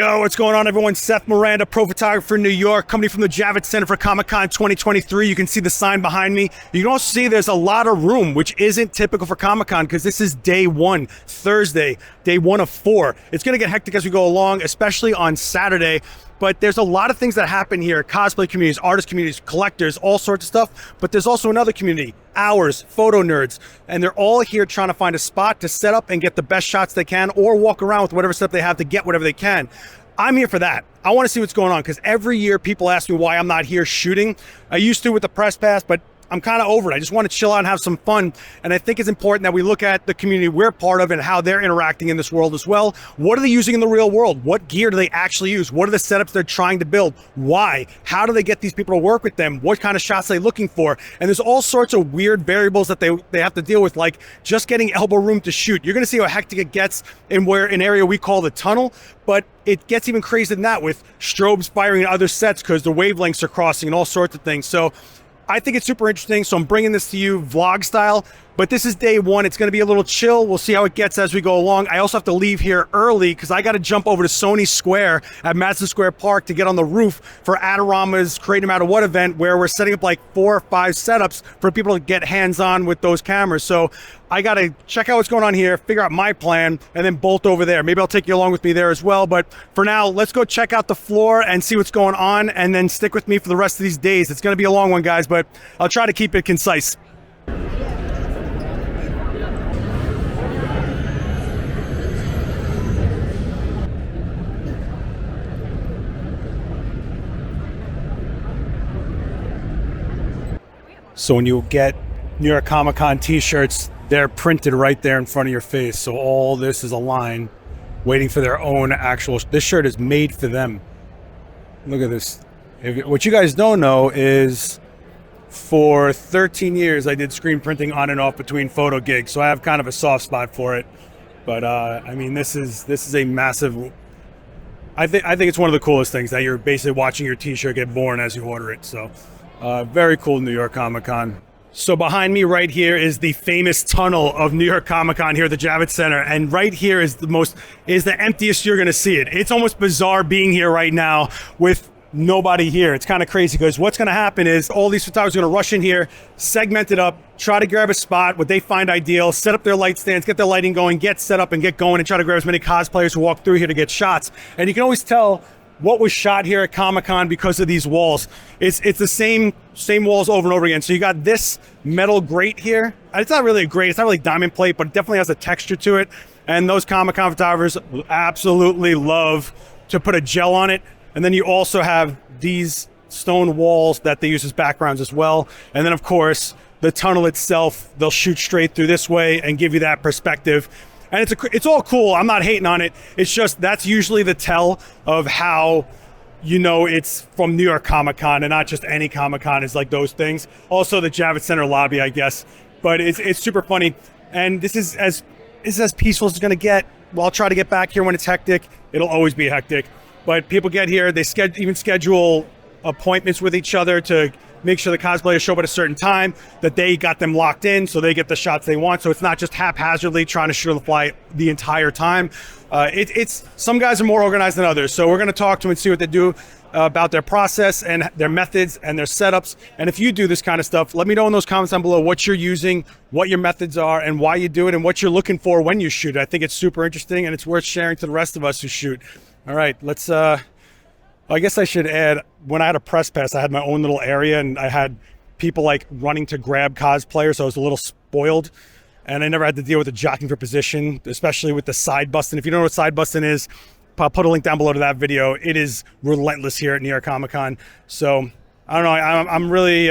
Yo, what's going on, everyone? Seth, Miranda, pro photographer in New York, coming from the Javits Center for Comic-Con 2023. You can see the sign behind me. You can also see there's a lot of room, which isn't typical for Comic-Con because this is day one, Thursday, day one of 4. It's going to get hectic as we go along, especially on Saturday. But there's a lot of things that happen here, cosplay communities, artist communities, collectors, all sorts of stuff. But there's also another community, ours, photo nerds. And they're all here trying to find a spot to set up and get the best shots they can or walk around with whatever stuff they have to get whatever they can. I'm here for that. I want to see what's going on because every year people ask me why I'm not here shooting. I used to with the press pass, but I'm kind of over it. I just want to chill out and have some fun. And I think it's important that we look at the community we're part of and how they're interacting in this world as well. What are they using in the real world? What gear do they actually use? What are the setups they're trying to build? Why? How do they get these people to work with them? What kind of shots are they looking for? And there's all sorts of weird variables that they have to deal with, like just getting elbow room to shoot. You're going to see how hectic it gets in an area we call the tunnel, but it gets even crazier than that with strobes firing in other sets because the wavelengths are crossing and all sorts of things. So I think it's super interesting, so I'm bringing this to you vlog style, but this is day one. It's going to be a little chill. We'll see how it gets as we go along. I also have to leave here early because I got to jump over to Sony Square at Madison Square Park to get on the roof for Adorama's Create No Matter What event, where we're setting up like 4 or 5 setups for people to get hands-on with those cameras. So I got to check out what's going on here, figure out my plan, and then bolt over there. Maybe I'll take you along with me there as well. But for now, let's go check out the floor and see what's going on, and then stick with me for the rest of these days. It's going to be a long one, guys, but I'll try to keep it concise. So when you get New York Comic-Con t-shirts, they're printed right there in front of your face. So all this is a line waiting for their own actual, this shirt is made for them. Look at this. What you guys don't know is for 13 years, I did screen printing on and off between photo gigs. So I have kind of a soft spot for it. But I mean, this is a massive, I think it's one of the coolest things that you're basically watching your t-shirt get born as you order it. So very cool New York Comic-Con. So behind me right here is the famous tunnel of New York Comic-Con here at the Javits Center. And right here is the emptiest you're gonna see it. It's almost bizarre being here right now with nobody here. It's kind of crazy because what's gonna happen is all these photographers are gonna rush in here, segment it up, try to grab a spot, what they find ideal, set up their light stands, get their lighting going, get set up and get going, and try to grab as many cosplayers who walk through here to get shots. And you can always tell what was shot here at Comic-Con because of these walls. It's the same walls over and over again. So you got this metal grate here. It's not really a grate, it's not really diamond plate, but it definitely has a texture to it. And those Comic-Con photographers absolutely love to put a gel on it. And then you also have these stone walls that they use as backgrounds as well. And then of course, the tunnel itself, they'll shoot straight through this way and give you that perspective. And it's all cool. I'm not hating on it. It's just that's usually the tell of how you know it's from New York Comic-Con and not just any Comic-Con is like those things. Also the Javits Center lobby, I guess. But it's super funny. And this is as peaceful as it's gonna get. Well, I'll try to get back here when it's hectic. It'll always be hectic. But people get here, they even schedule appointments with each other to make sure the cosplayers show up at a certain time, that they got them locked in so they get the shots they want. So it's not just haphazardly trying to shoot the fly the entire time. Some guys are more organized than others. So we're gonna talk to them and see what they do about their process and their methods and their setups. And if you do this kind of stuff, let me know in those comments down below what you're using, what your methods are, and why you do it, and what you're looking for when you shoot. I think it's super interesting and it's worth sharing to the rest of us who shoot. All right, let's, I guess I should add, when I had a press pass, I had my own little area and I had people like running to grab cosplayers, so I was a little spoiled. And I never had to deal with the jockeying for position, especially with the side busting. If you don't know what side busting is, I'll put a link down below to that video. It is relentless here at New York Comic-Con. So, I don't know, I'm really,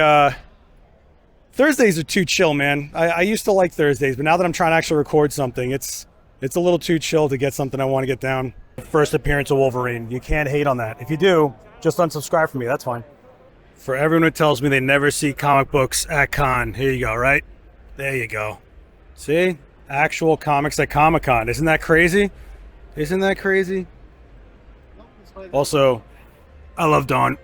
Thursdays are too chill, man. I used to like Thursdays, but now that I'm trying to actually record something, it's a little too chill to get something I want to get down. First appearance of Wolverine. You can't hate on that. If you do, just unsubscribe from me. That's fine. For everyone who tells me they never see comic books at con, here you go, right? There you go. See? Actual comics at Comic-Con. Isn't that crazy? Isn't that crazy? Also, I love Dawn.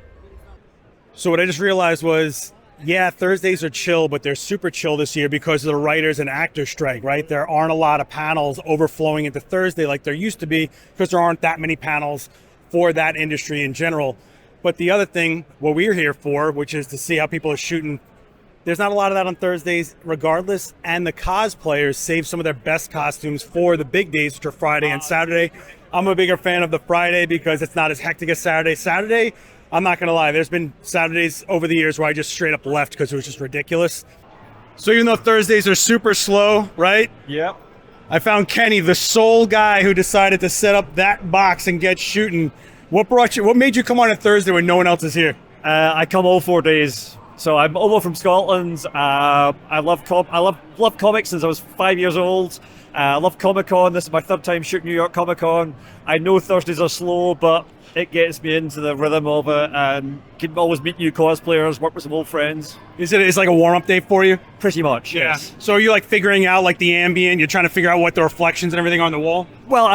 So what I just realized was, yeah, Thursdays are chill, but they're super chill this year because of the writers and actors strike, right? There aren't a lot of panels overflowing into Thursday like there used to be because there aren't that many panels for that industry in general. But the other thing, what we're here for, which is to see how people are shooting, there's not a lot of that on Thursdays regardless, and the cosplayers save some of their best costumes for the big days, which are Friday and Saturday. I'm a bigger fan of the Friday because it's not as hectic as Saturday. Saturday, I'm not gonna lie, there's been Saturdays over the years where I just straight up left because it was just ridiculous. So even though Thursdays are super slow, right? Yep. I found Kenny, the sole guy who decided to set up that box and get shooting. What made you come on a Thursday when no one else is here? I come all 4 days. So I'm over from Scotland. I love comics since I was 5 years old. I love Comic-Con. This is my third time shooting New York Comic-Con. I know Thursdays are slow, but it gets me into the rhythm of it, and can always meet new cosplayers, work with some old friends. It's like a warm-up day for you? Pretty much, Yeah. yes. So are you like figuring out like the ambient? You're trying to figure out what the reflections and everything are on the wall? Well,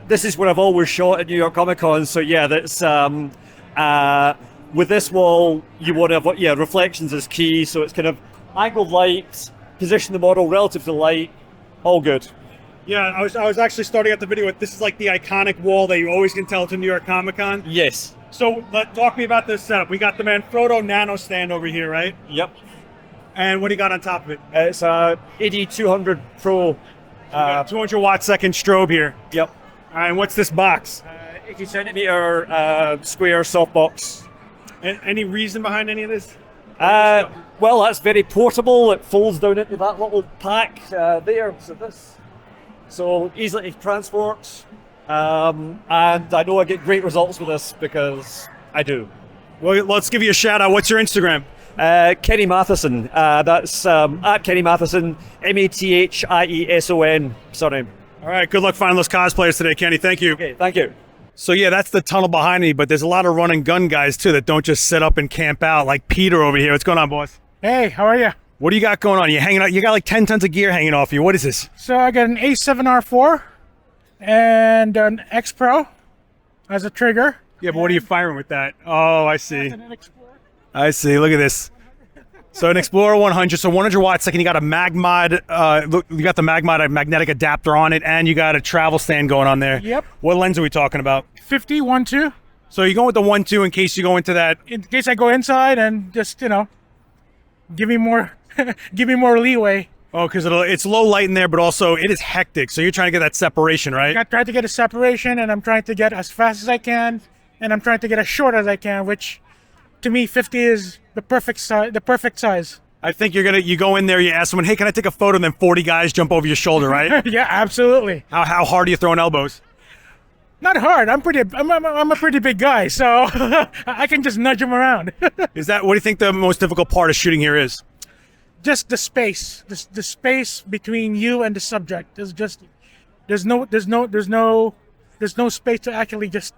this is where I've always shot at New York Comic-Con, so yeah, that's with this wall, you want to have, reflections is key, so it's kind of angled light, position the model relative to the light, all good. Yeah, I was actually starting out the video with, this is like the iconic wall that you always can tell to New York Comic Con. Yes. So talk me about this setup. We got the Manfrotto Nano stand over here, right? Yep. And what do you got on top of it? It's a AD200 Pro. 200 watt second strobe here. Yep. All right, and what's this box? 80 centimeter square softbox. Any reason behind any of this? Well, that's very portable. It folds down into that little pack there. So easily to transport. And I know I get great results with this because I do. Well, let's give you a shout out. What's your Instagram? Kenny Mathieson. That's at Kenny Mathieson, Mathieson surname. All right, good luck finding those cosplayers today, Kenny. Thank you. Okay, thank you. So yeah, that's the tunnel behind me, but there's a lot of run and gun guys too that don't just sit up and camp out like Peter over here. What's going on, boss? Hey, how are you? What do you got going on? You hanging out? You got like 10 tons of gear hanging off you. What is this? So I got an A7R4 and an X Pro as a trigger. Yeah, but what are you firing with that? Oh, I see. And an Explorer. I see. Look at this. So an Explorer 100, so 100 watts second. You got a Magmod. Look, you got the Magmod magnetic adapter on it, and you got a travel stand going on there. Yep. What lens are we talking about? 50, 1.2. So you're going with the 1.2 in case you go into that. In case I go inside and just, give me more, give me more leeway. Oh, because it's low light in there, but also it is hectic. So you're trying to get that separation, right? I tried to get a separation, and I'm trying to get as fast as I can, and I'm trying to get as short as I can, which to me 50 is the perfect size. I think you go in there, you ask someone, hey, can I take a photo? And then 40 guys jump over your shoulder, right? Yeah, absolutely. How hard are you throwing elbows? Not hard. I'm a pretty big guy, so I can just nudge him around. What do you think the most difficult part of shooting here is? Just the space. The space between you and the subject is just there's no space to actually just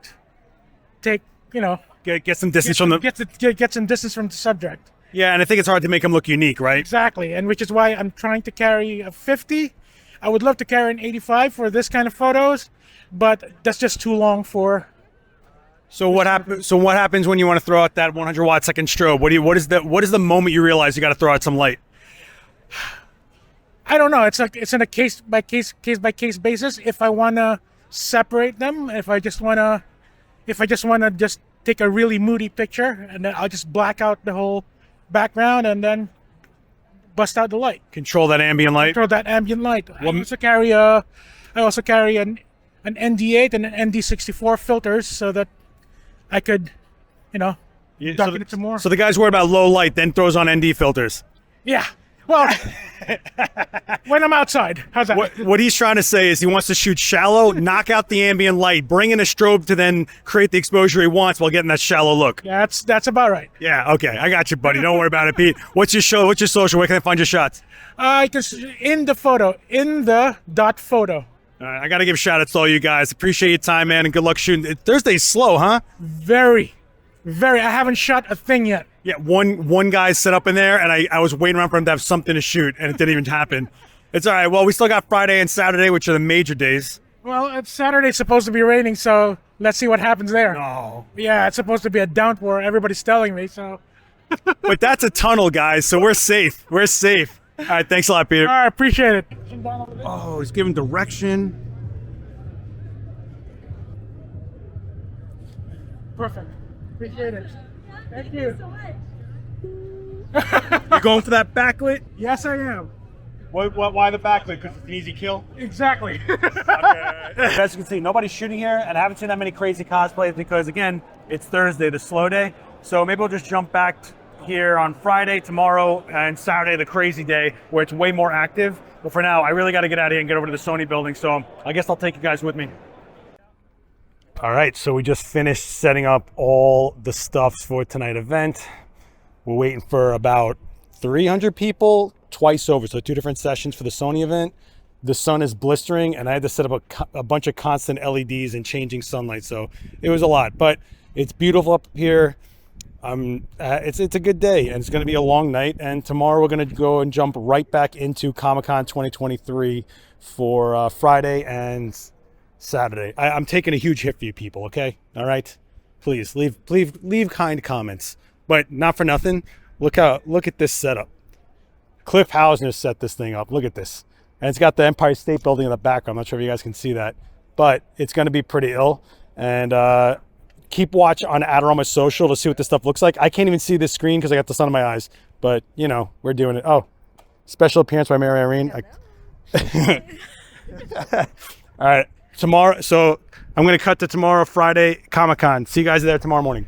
take, Get some distance from the. get some distance from the subject. Yeah, and I think it's hard to make them look unique, right? Exactly, and which is why I'm trying to carry a 50. I would love to carry an 85 for this kind of photos, but that's just too long for. So what happens when you want to throw out that 100 watt second strobe? What is the moment you realize you got to throw out some light? I don't know. It's in a case by case basis. If I want to separate them, if I just want to just take a really moody picture, and then I'll just black out the whole background and then bust out the light. Control that ambient light. Control that ambient light. I also carry an ND8 and an ND64 filters so that I could, darken it some more. So the guy's worried about low light, then throws on ND filters. Yeah. Well, when I'm outside. How's that? What he's trying to say is he wants to shoot shallow, knock out the ambient light, bring in a strobe to then create the exposure he wants while getting that shallow look. Yeah, that's about right. Yeah, okay. I got you, buddy. Don't worry about it, Pete. What's your show? What's your social? Where can I find your shots? In the dot photo. All right, I got to give shout outs to all you guys. Appreciate your time, man, and good luck shooting. Thursday's slow, huh? Very. I haven't shot a thing yet. Yeah, one guy set up in there, and I was waiting around for him to have something to shoot, and it didn't even happen. It's all right. Well, we still got Friday and Saturday, which are the major days. Well, Saturday's supposed to be raining, so let's see what happens there. Oh. Yeah, it's supposed to be a downpour. Everybody's telling me, so. But that's a tunnel, guys, so we're safe. We're safe. All right, thanks a lot, Peter. All right, appreciate it. Oh, he's giving direction. Perfect. Appreciate it. Thank you. You going for that backlit? Yes, I am. Why the backlit? Because it's an easy kill? Exactly. As you can see, nobody's shooting here, and I haven't seen that many crazy cosplays because, again, it's Thursday, the slow day. So maybe we'll just jump back here on Friday, tomorrow, and Saturday, the crazy day, where it's way more active. But for now, I really got to get out of here and get over to the Sony building, so I guess I'll take you guys with me. All right, so we just finished setting up all the stuffs for tonight's event. We're waiting for about 300 people twice over, so 2 different sessions for the Sony event. The sun is blistering, and I had to set up a bunch of constant LEDs and changing sunlight, so it was a lot. But it's beautiful up here. It's a good day, and it's going to be a long night. And tomorrow we're going to go and jump right back into Comic-Con 2023 for Friday and Saturday. I'm taking a huge hit for you people, okay? All right? Please leave kind comments, but not for nothing. Look at this setup. Cliff Hausner set this thing up. Look at this. And it's got the Empire State Building in the background. I'm not sure if you guys can see that, but it's going to be pretty ill. And keep watch on Adorama Social to see what this stuff looks like. I can't even see this screen because I got the sun in my eyes, but you know, we're doing it. Oh, special appearance by Mary Irene. All right, tomorrow. So I'm going to cut to tomorrow, Friday, Comic-Con. See you guys there tomorrow morning.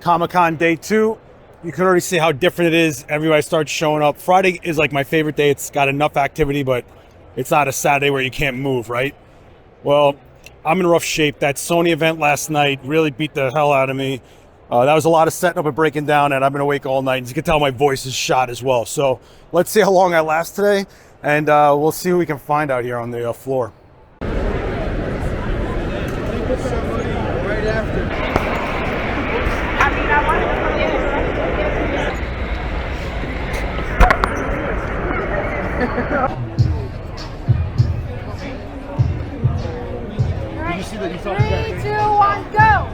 Comic-Con day 2. You can already see how different it is. Everybody starts showing up. Friday is like my favorite day. It's got enough activity, but it's not a Saturday where you can't move, right? Well, I'm in rough shape. That Sony event last night really beat the hell out of me. That was a lot of setting up and breaking down, and I've been awake all night. As you can tell, my voice is shot as well. So let's see how long I last today, and we'll see who we can find out here on the floor. Right after. Did you see that? You saw 3, 2, 1, go!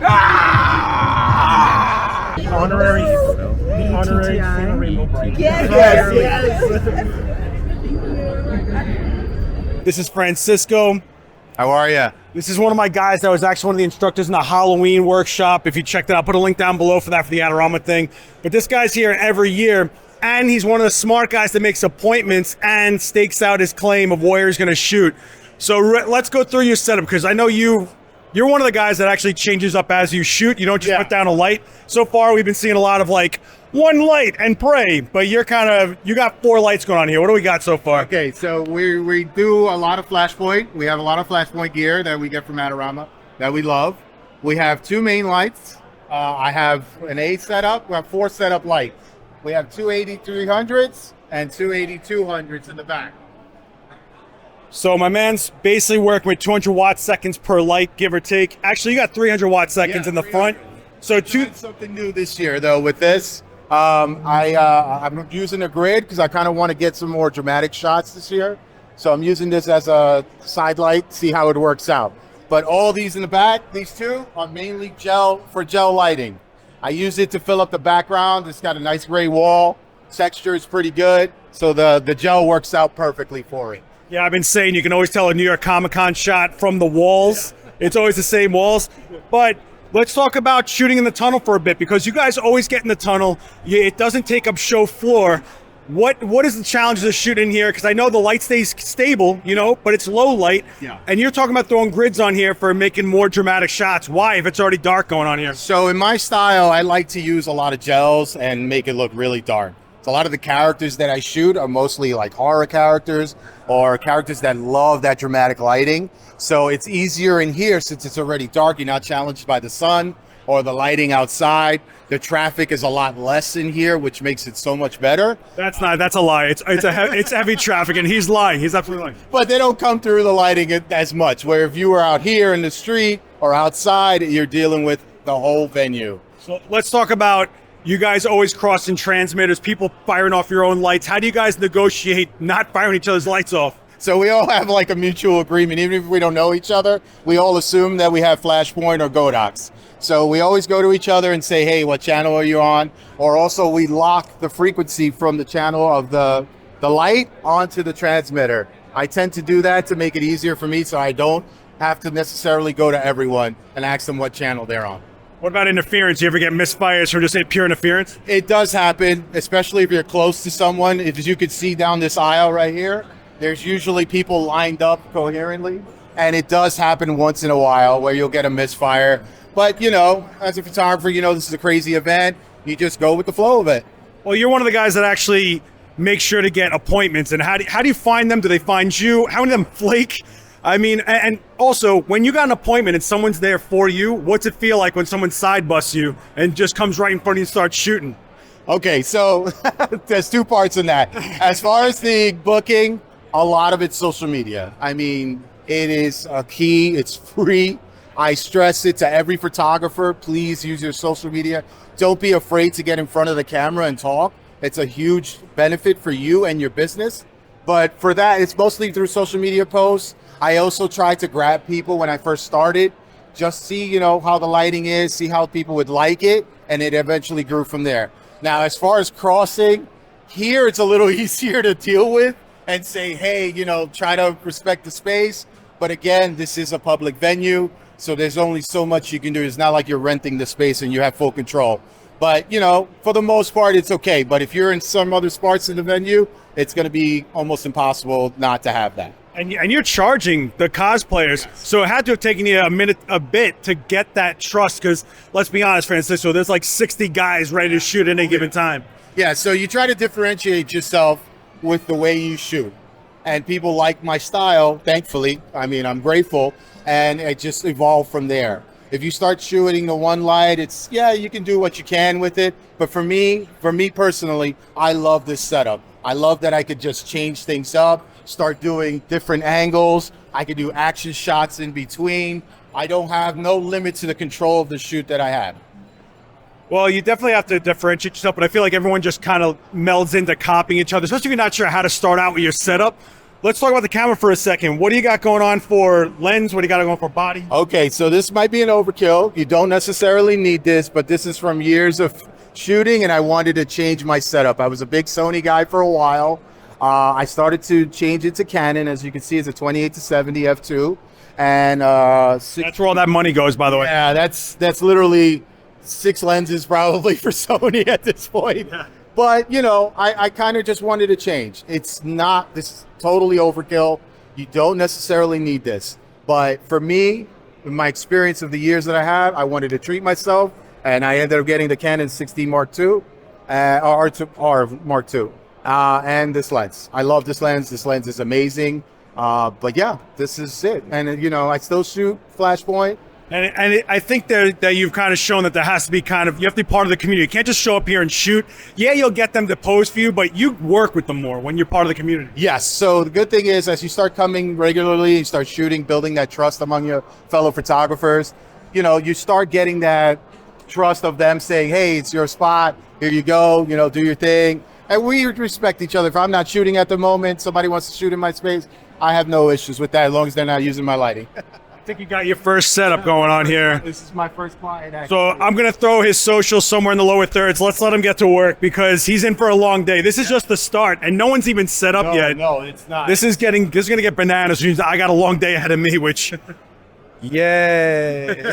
Ah! The honorary rainbow bright. Yes. This is Francisco. How are you? This is one of my guys that was actually one of the instructors in the Halloween workshop. If you checked it out, I'll put a link down below for that for the Adorama thing. But this guy's here every year, and he's one of the smart guys that makes appointments and stakes out his claim of where he's going to shoot. So let's go through your setup, because I know you're one of the guys that actually changes up as you shoot. You don't just put down a light. So far, we've been seeing a lot of like one light and pray, but you got 4 lights going on here. What do we got so far? Okay, so we do a lot of flashpoint. We have a lot of flashpoint gear that we get from Adorama that we love. We have 2 main lights. I have an A setup. We have 4 setup lights. We have 2 8300s and 2 8200s in the back. So my man's basically working with 200 watt seconds per light, give or take. Actually, you got 300 watt seconds in the front. So something new this year though with this. I'm using a grid because I kind of want to get some more dramatic shots this year. So I'm using this as a side light, see how it works out. But all these in the back, these 2 are mainly gel lighting. I use it to fill up the background. It's got a nice gray wall. Texture is pretty good. So the gel works out perfectly for it. Yeah, I've been saying you can always tell a New York Comic-Con shot from the walls. It's always the same walls. But let's talk about shooting in the tunnel for a bit, because you guys always get in the tunnel. It doesn't take up show floor. What is the challenges of shooting here? Because I know the light stays stable, but it's low light. Yeah. And you're talking about throwing grids on here for making more dramatic shots. Why, if it's already dark going on here? So in my style, I like to use a lot of gels and make it look really dark. So a lot of the characters that I shoot are mostly like horror characters or characters that love that dramatic lighting. So it's easier in here since it's already dark. You're not challenged by the sun. or the lighting outside. The traffic is a lot less in here, which makes it so much better. That's a lie. It's heavy traffic, and he's lying. He's absolutely lying. But they don't come through the lighting as much, where if you were out here in the street or outside, you're dealing with the whole venue. So let's talk about you guys always crossing transmitters, people firing off your own lights. How do you guys negotiate not firing each other's lights off? So we all have like a mutual agreement. Even if we don't know each other, we all assume that we have Flashpoint or Godox. So we always go to each other and say, hey, what channel are you on? Or also we lock the frequency from the channel of the light onto the transmitter. I tend to do that to make it easier for me so I don't have to necessarily go to everyone and ask them what channel they're on. What about interference? You ever get misfires from just pure interference? It does happen, especially if you're close to someone. If you could see down this aisle right here, there's usually people lined up coherently. And it does happen once in a while where you'll get a misfire. But, you know, as a photographer, you know this is a crazy event. You just go with the flow of it. Well, you're one of the guys that actually make sure to get appointments. And how do you find them? Do they find you? How many of them flake? I mean, and also, when you got an appointment and someone's there for you, what's it feel like when someone side busts you and just comes right in front of you and starts shooting? Okay, so there's two parts in that. As far as the booking, a lot of it's social media. I mean, it is a key. It's free. I stress it to every photographer. Please use your social media. Don't be afraid to get in front of the camera and talk. It's a huge benefit for you and your business. But for that, it's mostly through social media posts. I also tried to grab people when I first started, just see, you know, how the lighting is, see how people would like it, and it eventually grew from there. Now, as far as crossing, here it's a little easier to deal with and say, hey, you know, try to respect the space. But again, this is a public venue, so there's only so much you can do. It's not like you're renting the space and you have full control. But, you know, for the most part, it's okay. But if you're in some other parts of the venue, it's going to be almost impossible not to have that. And you're charging the cosplayers, so it had to have taken you a bit to get that trust, because let's be honest, Francisco, there's like 60 guys ready to shoot at any given time. Yeah, so you try to differentiate yourself with the way you shoot. And people like my style, thankfully. I mean, I'm grateful, and it just evolved from there. If you start shooting the one light, it's, yeah, you can do what you can with it. But for me personally, I love this setup. I love that I could just change things up, start doing different angles. I could do action shots in between. I don't have no limit to the control of the shoot that I have. Well, you definitely have to differentiate yourself, but I feel like everyone just kind of melds into copying each other, especially if you're not sure how to start out with your setup. Let's talk about the camera for a second. What do you got going on for lens? What do you got going on for body? Okay, so this might be an overkill. You don't necessarily need this, but this is from years of shooting, and I wanted to change my setup. I was a big Sony guy for a while. I started to change it to Canon. As you can see, it's a 28-70 f2. And that's where all that money goes, by the way. Yeah, that's literally 6 lenses probably for Sony at this point. Yeah. But, you know, I kind of just wanted to change. It's not, this is totally overkill. You don't necessarily need this. But for me, in my experience of the years that I have, I wanted to treat myself, and I ended up getting the Canon 6D Mark II, R Mark II, and this lens. I love this lens. This lens is amazing. But yeah, this is it. And, you know, I still shoot Flashpoint. And I think that you've kind of shown that there has to be kind of, you have to be part of the community. You can't just show up here and shoot. Yeah, you'll get them to pose for you, but you work with them more when you're part of the community. Yes. So the good thing is, as you start coming regularly, you start shooting, building that trust among your fellow photographers, you know, you start getting that trust of them saying, hey, it's your spot. Here you go. You know, do your thing. And we respect each other. If I'm not shooting at the moment, somebody wants to shoot in my space, I have no issues with that as long as they're not using my lighting. I think you got your first setup going on here. This is my first client, actually. So I'm going to throw his social somewhere in the lower thirds. Let's let him get to work because he's in for a long day. This is just the start, and no one's even set up yet. No, it's not. This is going to get bananas. I got a long day ahead of me, which... Yay.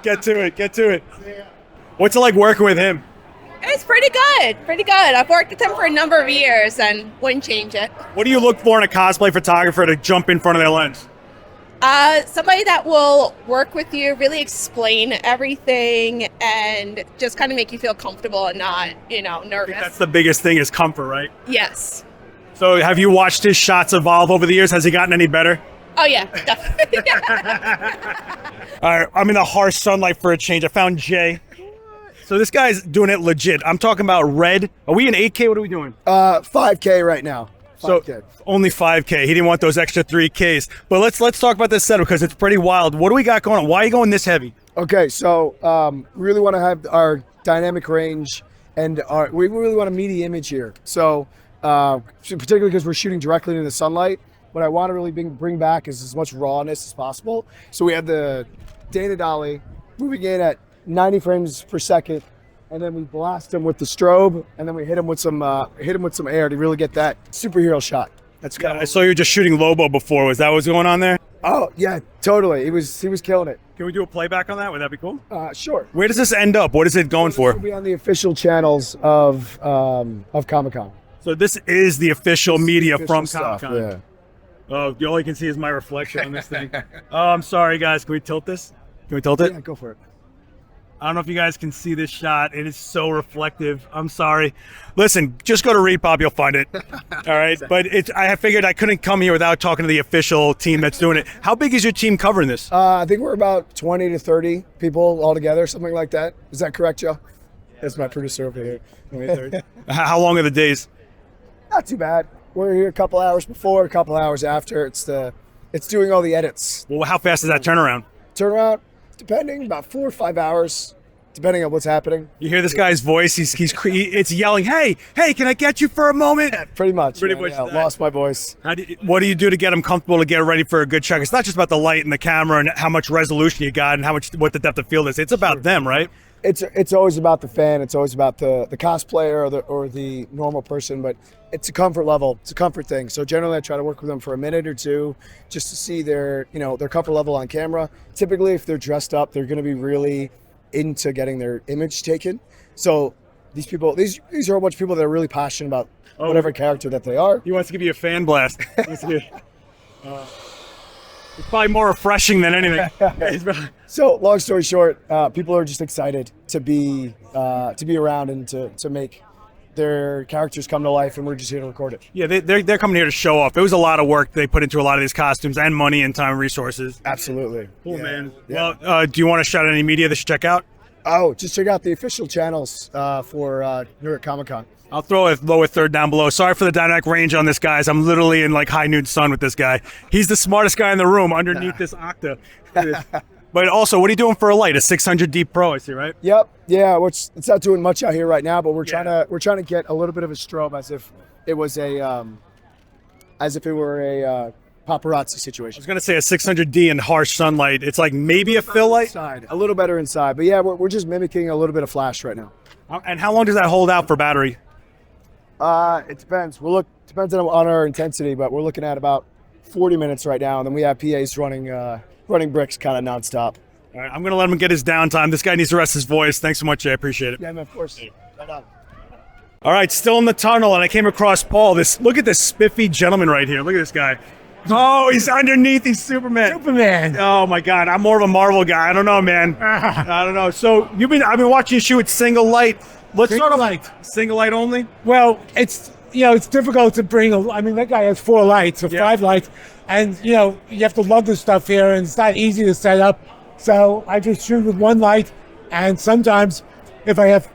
Get to it. What's it like working with him? It's pretty good. I've worked with him for a number of years and wouldn't change it. What do you look for in a cosplay photographer to jump in front of their lens? Somebody that will work with you, really explain everything, and just kind of make you feel comfortable and not, nervous. I think that's the biggest thing is comfort, right? Yes. So have you watched his shots evolve over the years? Has he gotten any better? Oh yeah, definitely. All right, I'm in the harsh sunlight for a change. I found Jay. So this guy's doing it legit. I'm talking about red. Are we in 8K? What are we doing? 5K right now. 5K. So only 5K. He didn't want those extra 3Ks. But let's talk about this setup because it's pretty wild. What do we got going on? Why are you going this heavy? Okay, so we really want to have our dynamic range, and we really want to media image here. So particularly because we're shooting directly into the sunlight, what I want to really bring back is as much rawness as possible. So we have the Dana Dolly moving in at 90 frames per second, and then we blast him with the strobe, and then we hit him with some air to really get that superhero shot. That's kind I saw you were just shooting Lobo before. Was that what's going on there? Oh yeah, totally. He was killing it. Can we do a playback on that? Would that be cool? Sure. Where does this end up? What is it going for? We'll be on the official channels of Comic-Con. So this is the official media Official from stuff, Comic-Con. yeah. Oh, all you can see is my reflection on this thing. Oh, I'm sorry, guys. Can we tilt this? Can we tilt it? Yeah, go for it. I don't know if you guys can see this shot. It is so reflective. I'm sorry. Listen, just go to Repop. You'll find it. All right. But I figured I couldn't come here without talking to the official team that's doing it. How big is your team covering this? I think we're about 20 to 30 people altogether, something like that. Is that correct, Joe? That's my producer over here. How long are the days? Not too bad. We're here a couple hours before, a couple hours after. It's doing all the edits. Well, how fast is that turnaround? Turnaround, depending, about 4 or 5 hours, depending on what's happening. You hear this guy's voice? It's yelling, "Hey, can I get you for a moment?" Pretty much. Pretty man, much yeah, that. lost my voice. What do you do to get them comfortable to get ready for a good shot? It's not just about the light and the camera and how much resolution you got and what the depth of field is. It's about them, right? It's always about the fan. It's always about the cosplayer or the normal person, but it's a comfort level. It's a comfort thing. So generally I try to work with them for a minute or two just to see their comfort level on camera. Typically if they're dressed up, they're going to be really into getting their image taken. So these are a bunch of people that are really passionate about whatever character that they are. He wants to give you a fan blast. It's probably more refreshing than anything. So long story short, people are just excited to be around and to make their characters come to life, and we're just here to record it. Yeah, they're coming here to show off. It was a lot of work they put into a lot of these costumes and money and time and resources. Absolutely. Cool, Yeah. man. Yeah. Well, do you want to shout out any media they should check out? Oh, just check out the official channels for New York Comic Con. I'll throw a lower third down below. Sorry for the dynamic range on this, guys. I'm literally in like high noon sun with this guy. He's the smartest guy in the room underneath this Octa. But also, what are you doing for a light? A 600D Pro, I see, right? Yep. Yeah. It's not doing much out here right now, but we're trying to get a little bit of a strobe as if it was a paparazzi I situation. was gonna say a 600D in harsh sunlight. It's like maybe a fill light. Inside, a little better inside, but yeah, we're just mimicking a little bit of flash right now. And how long does that hold out for battery? It depends. Depends on our intensity, but we're looking at about 40 minutes right now, and then we have PAs running bricks kind of nonstop. All right, I'm gonna let him get his downtime. This guy needs to rest his voice. Thanks so much, Jay. I appreciate it. Yeah, man, of course. Right on. All right, still in the tunnel, and I came across Paul. Look at this spiffy gentleman right here. Look at this guy. Oh, he's underneath. He's Superman. Superman. Oh my God, I'm more of a Marvel guy. I don't know, man. I don't know. So I've been watching you shoot with single light. Let's Single start off light. Single light only. Well, it's difficult to bring. That guy has 4 lights or 5 lights, and you have to lug the stuff here, and it's not easy to set up. So I just shoot with 1 light, and sometimes if I have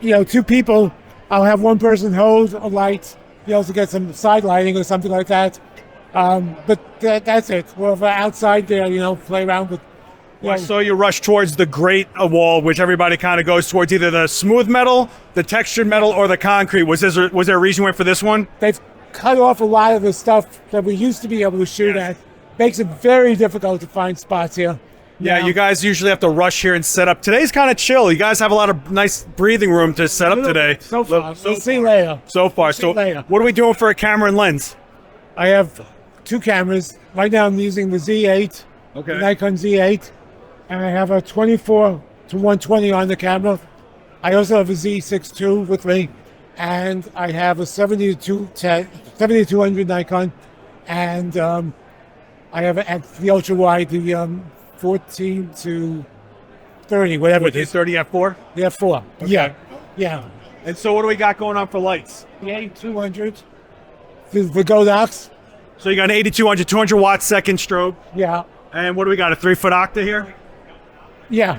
2 people, I'll have one person hold a light, to get some side lighting or something like that. But that's it. Well, if I'm outside there, play around with. I saw you rush towards the grate wall, which everybody kind of goes towards either the smooth metal, the textured metal, or the concrete. Was there a reason you went for this one? They've cut off a lot of the stuff that we used to be able to shoot at. Makes it very difficult to find spots here. Yeah, you guys usually have to rush here and set up. Today's kind of chill. You guys have a lot of nice breathing room to set up today. So far. We'll see later. So far. See later. What are we doing for a camera and lens? I have 2 cameras. Right now I'm using the Z8, the Nikon Z8, and I have a 24 to 120 on the camera. I also have a Z6 II with me, and I have a 7200 Nikon, and I have the ultra wide, the 14 to 30, whatever it is. 30 f4? The f4. Okay. Yeah. And so what do we got going on for lights? The A200, the Godox, So you got an 8200, 200 watt second strobe. Yeah. And what do we got? A 3-foot octa here? Yeah.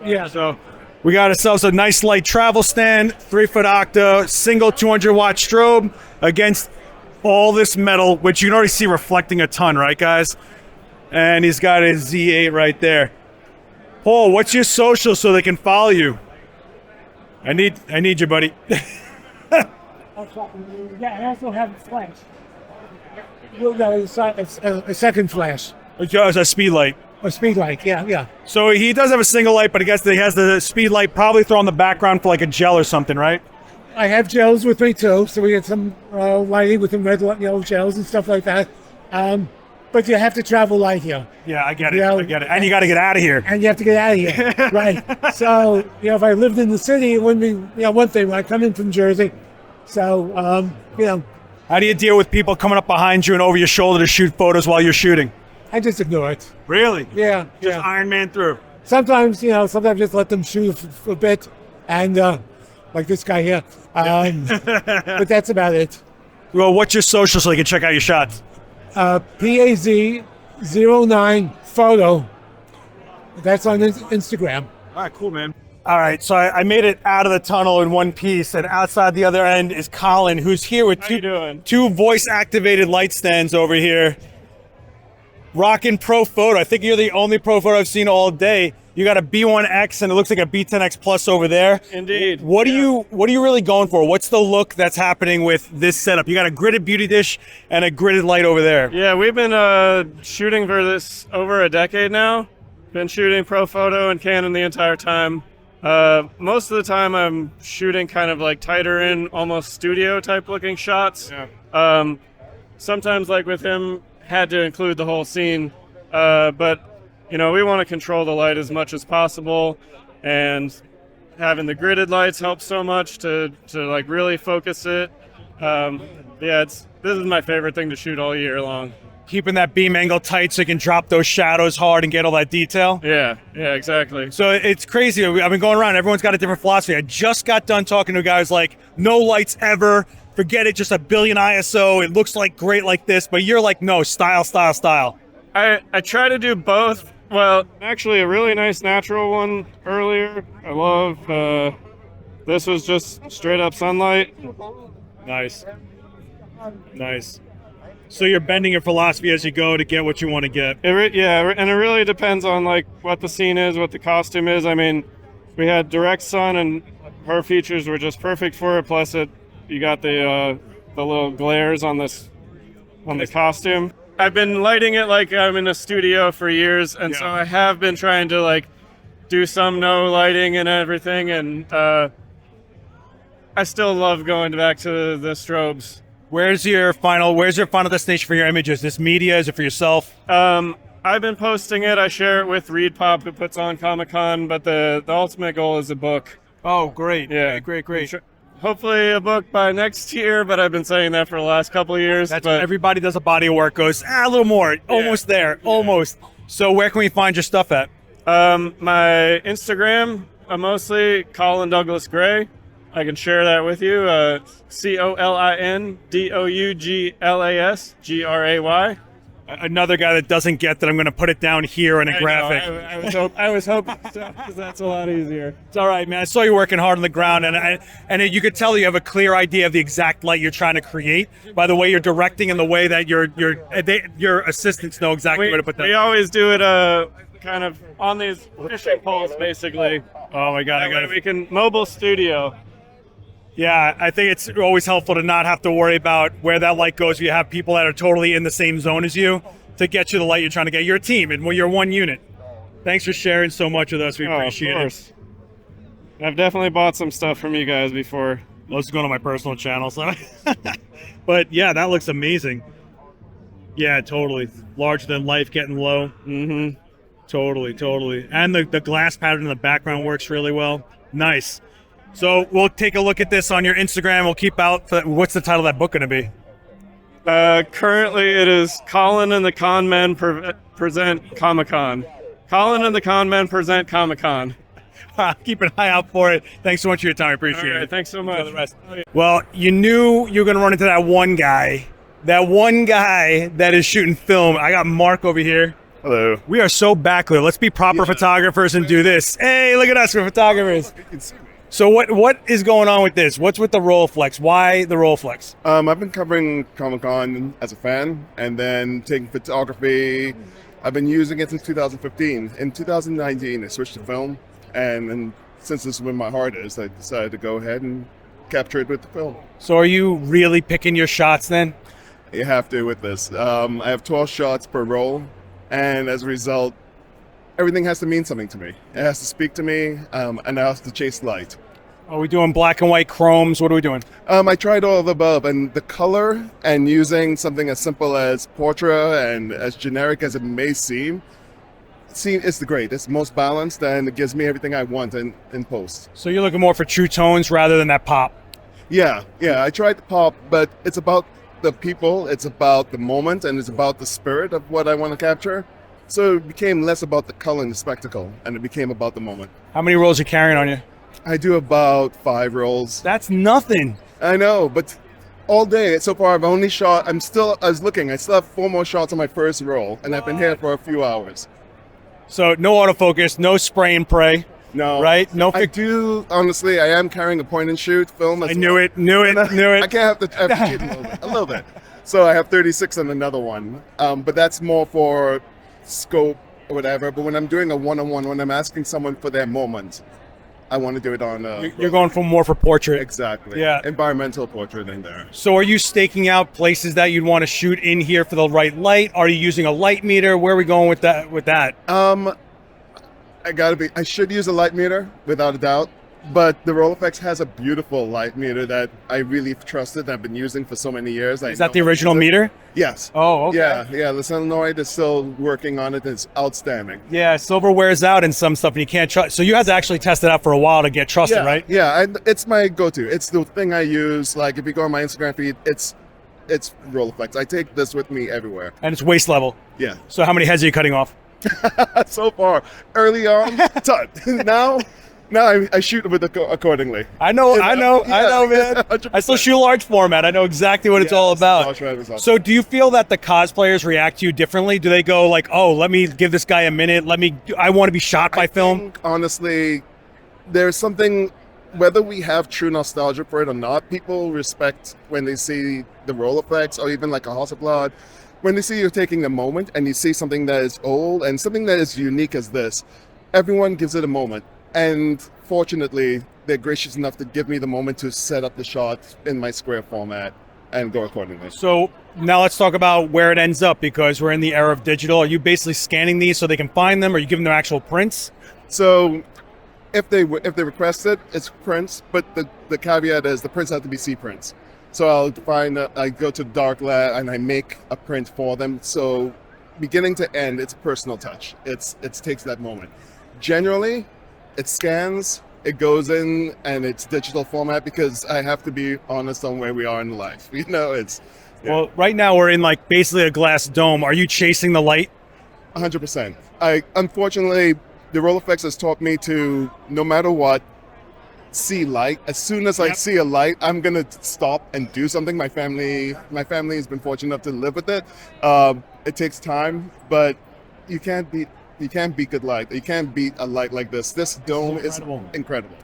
Yeah. So we got ourselves a nice light travel stand, 3-foot octa, single 200 watt strobe against all this metal, which you can already see reflecting a ton, right, guys? And he's got his Z8 right there. Paul, what's your social so they can follow you? I need you, buddy. Yeah, I also have a flash. You got a second flash. It's a speed light. A speed light, yeah. So he does have a single light, but I guess he has the speed light probably thrown in the background for like a gel or something, right? I have gels with me too, so we get some lighting with some red, gels and stuff like that. But you have to travel light here. Yeah, I get it. And you got to get out of here. And you have to get out of here, right? So, if I lived in the city, it wouldn't be, one thing. I come in from Jersey, so, How do you deal with people coming up behind you and over your shoulder to shoot photos while you're shooting? I just ignore it. Really? Yeah. Just Iron Man through. Sometimes just let them shoot for a bit, and like this guy here. But that's about it. Well, what's your social so you can check out your shots? PAZ09 photo. That's on Instagram. All right, cool, man. All right, so I made it out of the tunnel in one piece, and outside the other end is Colin, who's here with two voice-activated light stands over here. Rockin' Pro Photo. I think you're the only Pro Photo I've seen all day. You got a B1X, and it looks like a B10X Plus over there. Indeed. What are you really going for? What's the look that's happening with this setup? You got a gridded beauty dish and a gridded light over there. Yeah, we've been shooting for this over a decade now. Been shooting Pro Photo and Canon the entire time. Most of the time I'm shooting kind of like tighter in, almost studio type looking shots. Yeah. Sometimes like with him, had to include the whole scene. But we want to control the light as much as possible, and having the gridded lights helps so much to like really focus it. This is my favorite thing to shoot all year long. Keeping that beam angle tight so you can drop those shadows hard and get all that detail. Yeah, exactly. So it's crazy. I've been going around. Everyone's got a different philosophy. I just got done talking to a guy who's like, no lights ever. Forget it. Just a billion ISO. It looks like great like this. But you're like, no, style. I try to do both. Well, actually, a really nice natural one earlier. I love. This was just straight up sunlight. Nice. So you're bending your philosophy as you go to get what you want to get. And it really depends on like what the scene is, what the costume is. I mean, we had direct sun, and her features were just perfect for it. Plus, you got the little glares on the costume. I've been lighting it like I'm in a studio for years, and so I have been trying to like do some no lighting and everything, and I still love going back to the strobes. Where's your final destination for your images? This media, is it for yourself? I've been posting it. I share it with Reed Pop, who puts on Comic-Con, but the ultimate goal is a book. Oh, great. Yeah. Great. Hopefully a book by next year, but I've been saying that for the last couple of years. That's what everybody does a body of work, goes, a little more, almost there, almost. So where can we find your stuff at? My Instagram, mostly Colin Douglas Gray. I can share that with you. ColinDouglasGray. Another guy that doesn't get that I'm going to put it down here in a graphic. I was hoping so, because that's a lot easier. It's all right, man. I saw you working hard on the ground, and you could tell you have a clear idea of the exact light you're trying to create by the way you're directing and the way that your assistants know exactly where to put that. We always do it kind of on these fishing poles, basically. Oh my God! We can mobile studio. Yeah, I think it's always helpful to not have to worry about where that light goes. You have people that are totally in the same zone as you to get you the light you're trying to get. You're a team, and you're one unit. Thanks for sharing so much with us. We appreciate of course. it. I've definitely bought some stuff from you guys before. Well, it's going to my personal channel, so. But yeah, that looks amazing. Yeah, totally. Larger than life, getting low. Mm-hmm. Totally. And the glass pattern in the background works really well. Nice. So we'll take a look at this on your Instagram. We'll keep out. What's the title of that book going to be? Currently, it is Colin and the Con Men present Comic-Con. Colin and the Con Men present Comic-Con. Keep an eye out for it. Thanks so much for your time. I appreciate All right, it. Thanks so much. Well, you knew you were going to run into that one guy that one guy that is shooting film. I got Mark over here. Hello. We are so backlit. Let's be proper photographers and do this. Hey, look at us, we're photographers. So what is going on with this? What's with the Rolleiflex? Why the Rolleiflex? I've been covering Comic-Con as a fan and then taking photography. I've been using it since 2015. In 2019, I switched to film, and since this is where my heart is, I decided to go ahead and capture it with the film. So are you really picking your shots then? You have to with this. I have 12 shots per roll, and as a result, everything has to mean something to me. It has to speak to me, and I have to chase light. Are we doing black and white chromes? What are we doing? I tried all of the above, and the color and using something as simple as portrait and as generic as it may seem, it's the great. It's the most balanced, and it gives me everything I want in post. So you're looking more for true tones rather than that pop? Yeah, I tried the pop, but it's about the people, it's about the moment, and it's about the spirit of what I want to capture. So it became less about the color and the spectacle, and it became about the moment. How many rolls are you carrying on you? I do about 5 rolls. That's nothing. I know, but all day so far I've only shot. I still have 4 more shots on my first roll, and I've been here for a few hours. So no autofocus, no spray and pray. No, right? No. I do honestly. I am carrying a point and shoot film. I knew it. I can't have to cheat a little bit. So I have 36 on another one, but that's more for scope or whatever. But when I'm doing a one-on-one, when I'm asking someone for their moment, I want to do it on. You're going for more for portrait. Exactly. Yeah. Environmental portrait in there. So are you staking out places that you'd want to shoot in here for the right light? Are you using a light meter? Where are we going with that? I should use a light meter without a doubt, but the Rolleiflex has a beautiful light meter that I really trusted. I've been using for so many years. Is that the original meter? Yes. Oh, okay. Yeah. The solenoid is still working on it. It's outstanding. Yeah, silver wears out in some stuff, and you can't trust. So you had to actually test it out for a while to get trusted, right? Yeah, it's my go-to. It's the thing I use. Like if you go on my Instagram feed, it's Rolleiflex. I take this with me everywhere. And it's waist level. Yeah. So how many heads are you cutting off? So far, early on, ton. Now I shoot with it accordingly. I know, man. 100%. I still shoot large format. I know exactly what it's all about. So do you feel that the cosplayers react to you differently? Do they go like, oh, let me give this guy a minute. I want to be shot by film? Honestly, there's something, whether we have true nostalgia for it or not, people respect when they see the Rolleiflex or even like a Hasselblad. When they see you taking the moment and you see something that is old and something that is unique as this, everyone gives it a moment. And fortunately, they're gracious enough to give me the moment to set up the shot in my square format and go accordingly. So now let's talk about where it ends up, because we're in the era of digital. Are you basically scanning these so they can find them? Or are you giving them actual prints? So if they request it, it's prints, but the caveat is the prints have to be C prints. So I go to Dark Lab and I make a print for them. So beginning to end, it's a personal touch. It takes that moment. Generally, it scans, it goes in, and it's digital format because I have to be honest on where we are in life. Well, right now we're in like basically a glass dome. Are you chasing the light? 100%. Unfortunately, the Rolleiflex has taught me to, no matter what, see light. As soon as I see a light, I'm gonna stop and do something. My family has been fortunate enough to live with it. It takes time, but you can't beat good light. You can't beat a light like this. This dome is incredible.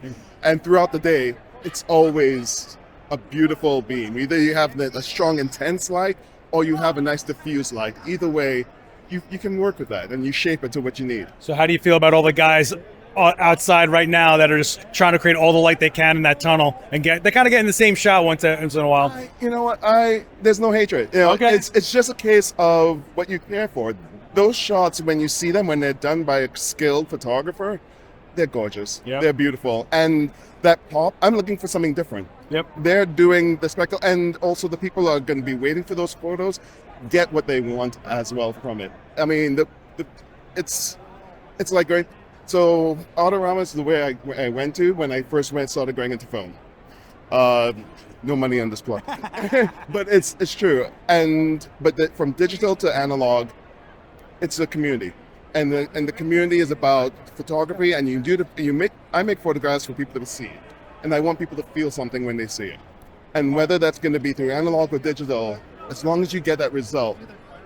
And throughout the day, it's always a beautiful beam. Either you have a strong, intense light, or you have a nice diffuse light. Either way, you can work with that and you shape it to what you need. So how do you feel about all the guys outside right now that are just trying to create all the light they can in that tunnel and they're kind of getting the same shot once in a while? You know what? There's no hatred. Okay. It's just a case of what you care for. Those shots, when you see them, when they're done by a skilled photographer, they're gorgeous. Yep. They're beautiful. And that pop, I'm looking for something different. Yep. They're doing the spectacle, and also the people are going to be waiting for those photos, get what they want as well from it. I mean, it's like great. So Adorama is the way I went to when I first started going into film. No money on this plug, but it's true. But from digital to analog, it's a community, and the community is about photography. And I make photographs for people to see it, and I want people to feel something when they see it. And whether that's going to be through analog or digital, As long as you get that result,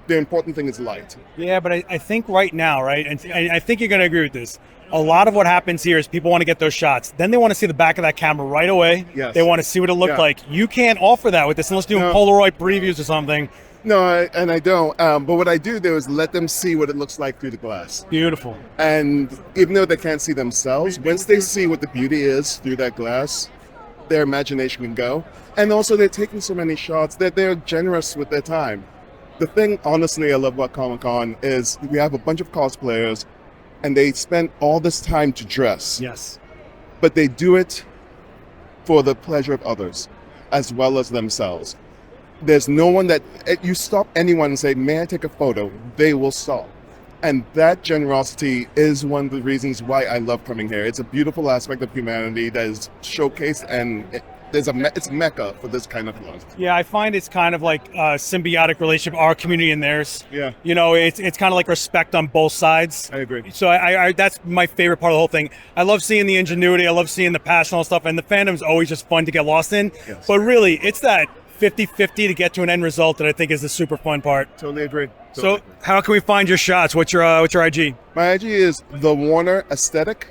the important thing is light. Yeah, but I think right now, right, and I think you're going to agree with this, a lot of what happens here is people want to get those shots. Then they want to see the back of that camera right away. Yes. They want to see what it looked like. You can't offer that with this unless you're doing Polaroid previews or something. No, I don't. But what I do is let them see what it looks like through the glass. Beautiful. And even though they can't see themselves, once they see what the beauty is through that glass, their imagination can go. And also they're taking so many shots that they're generous with their time. The thing, honestly, I love about Comic-Con is we have a bunch of cosplayers and they spend all this time to dress. Yes. But they do it for the pleasure of others as well as themselves. There's no one that, you stop anyone and say, may I take a photo? They will stop. And that generosity is one of the reasons why I love coming here. It's a beautiful aspect of humanity that is showcased, and it's mecca for this kind of love. Yeah, I find it's kind of like a symbiotic relationship, our community and theirs. Yeah. You know, it's kind of like respect on both sides. I agree. So I that's my favorite part of the whole thing. I love seeing the ingenuity. I love seeing the passion and stuff. And the fandom's always just fun to get lost in. Yes. But really, it's that 50-50 to get to an end result that I think is the super fun part. Totally agree. So how can we find your shots? What's your IG? My IG is The Warner Aesthetic,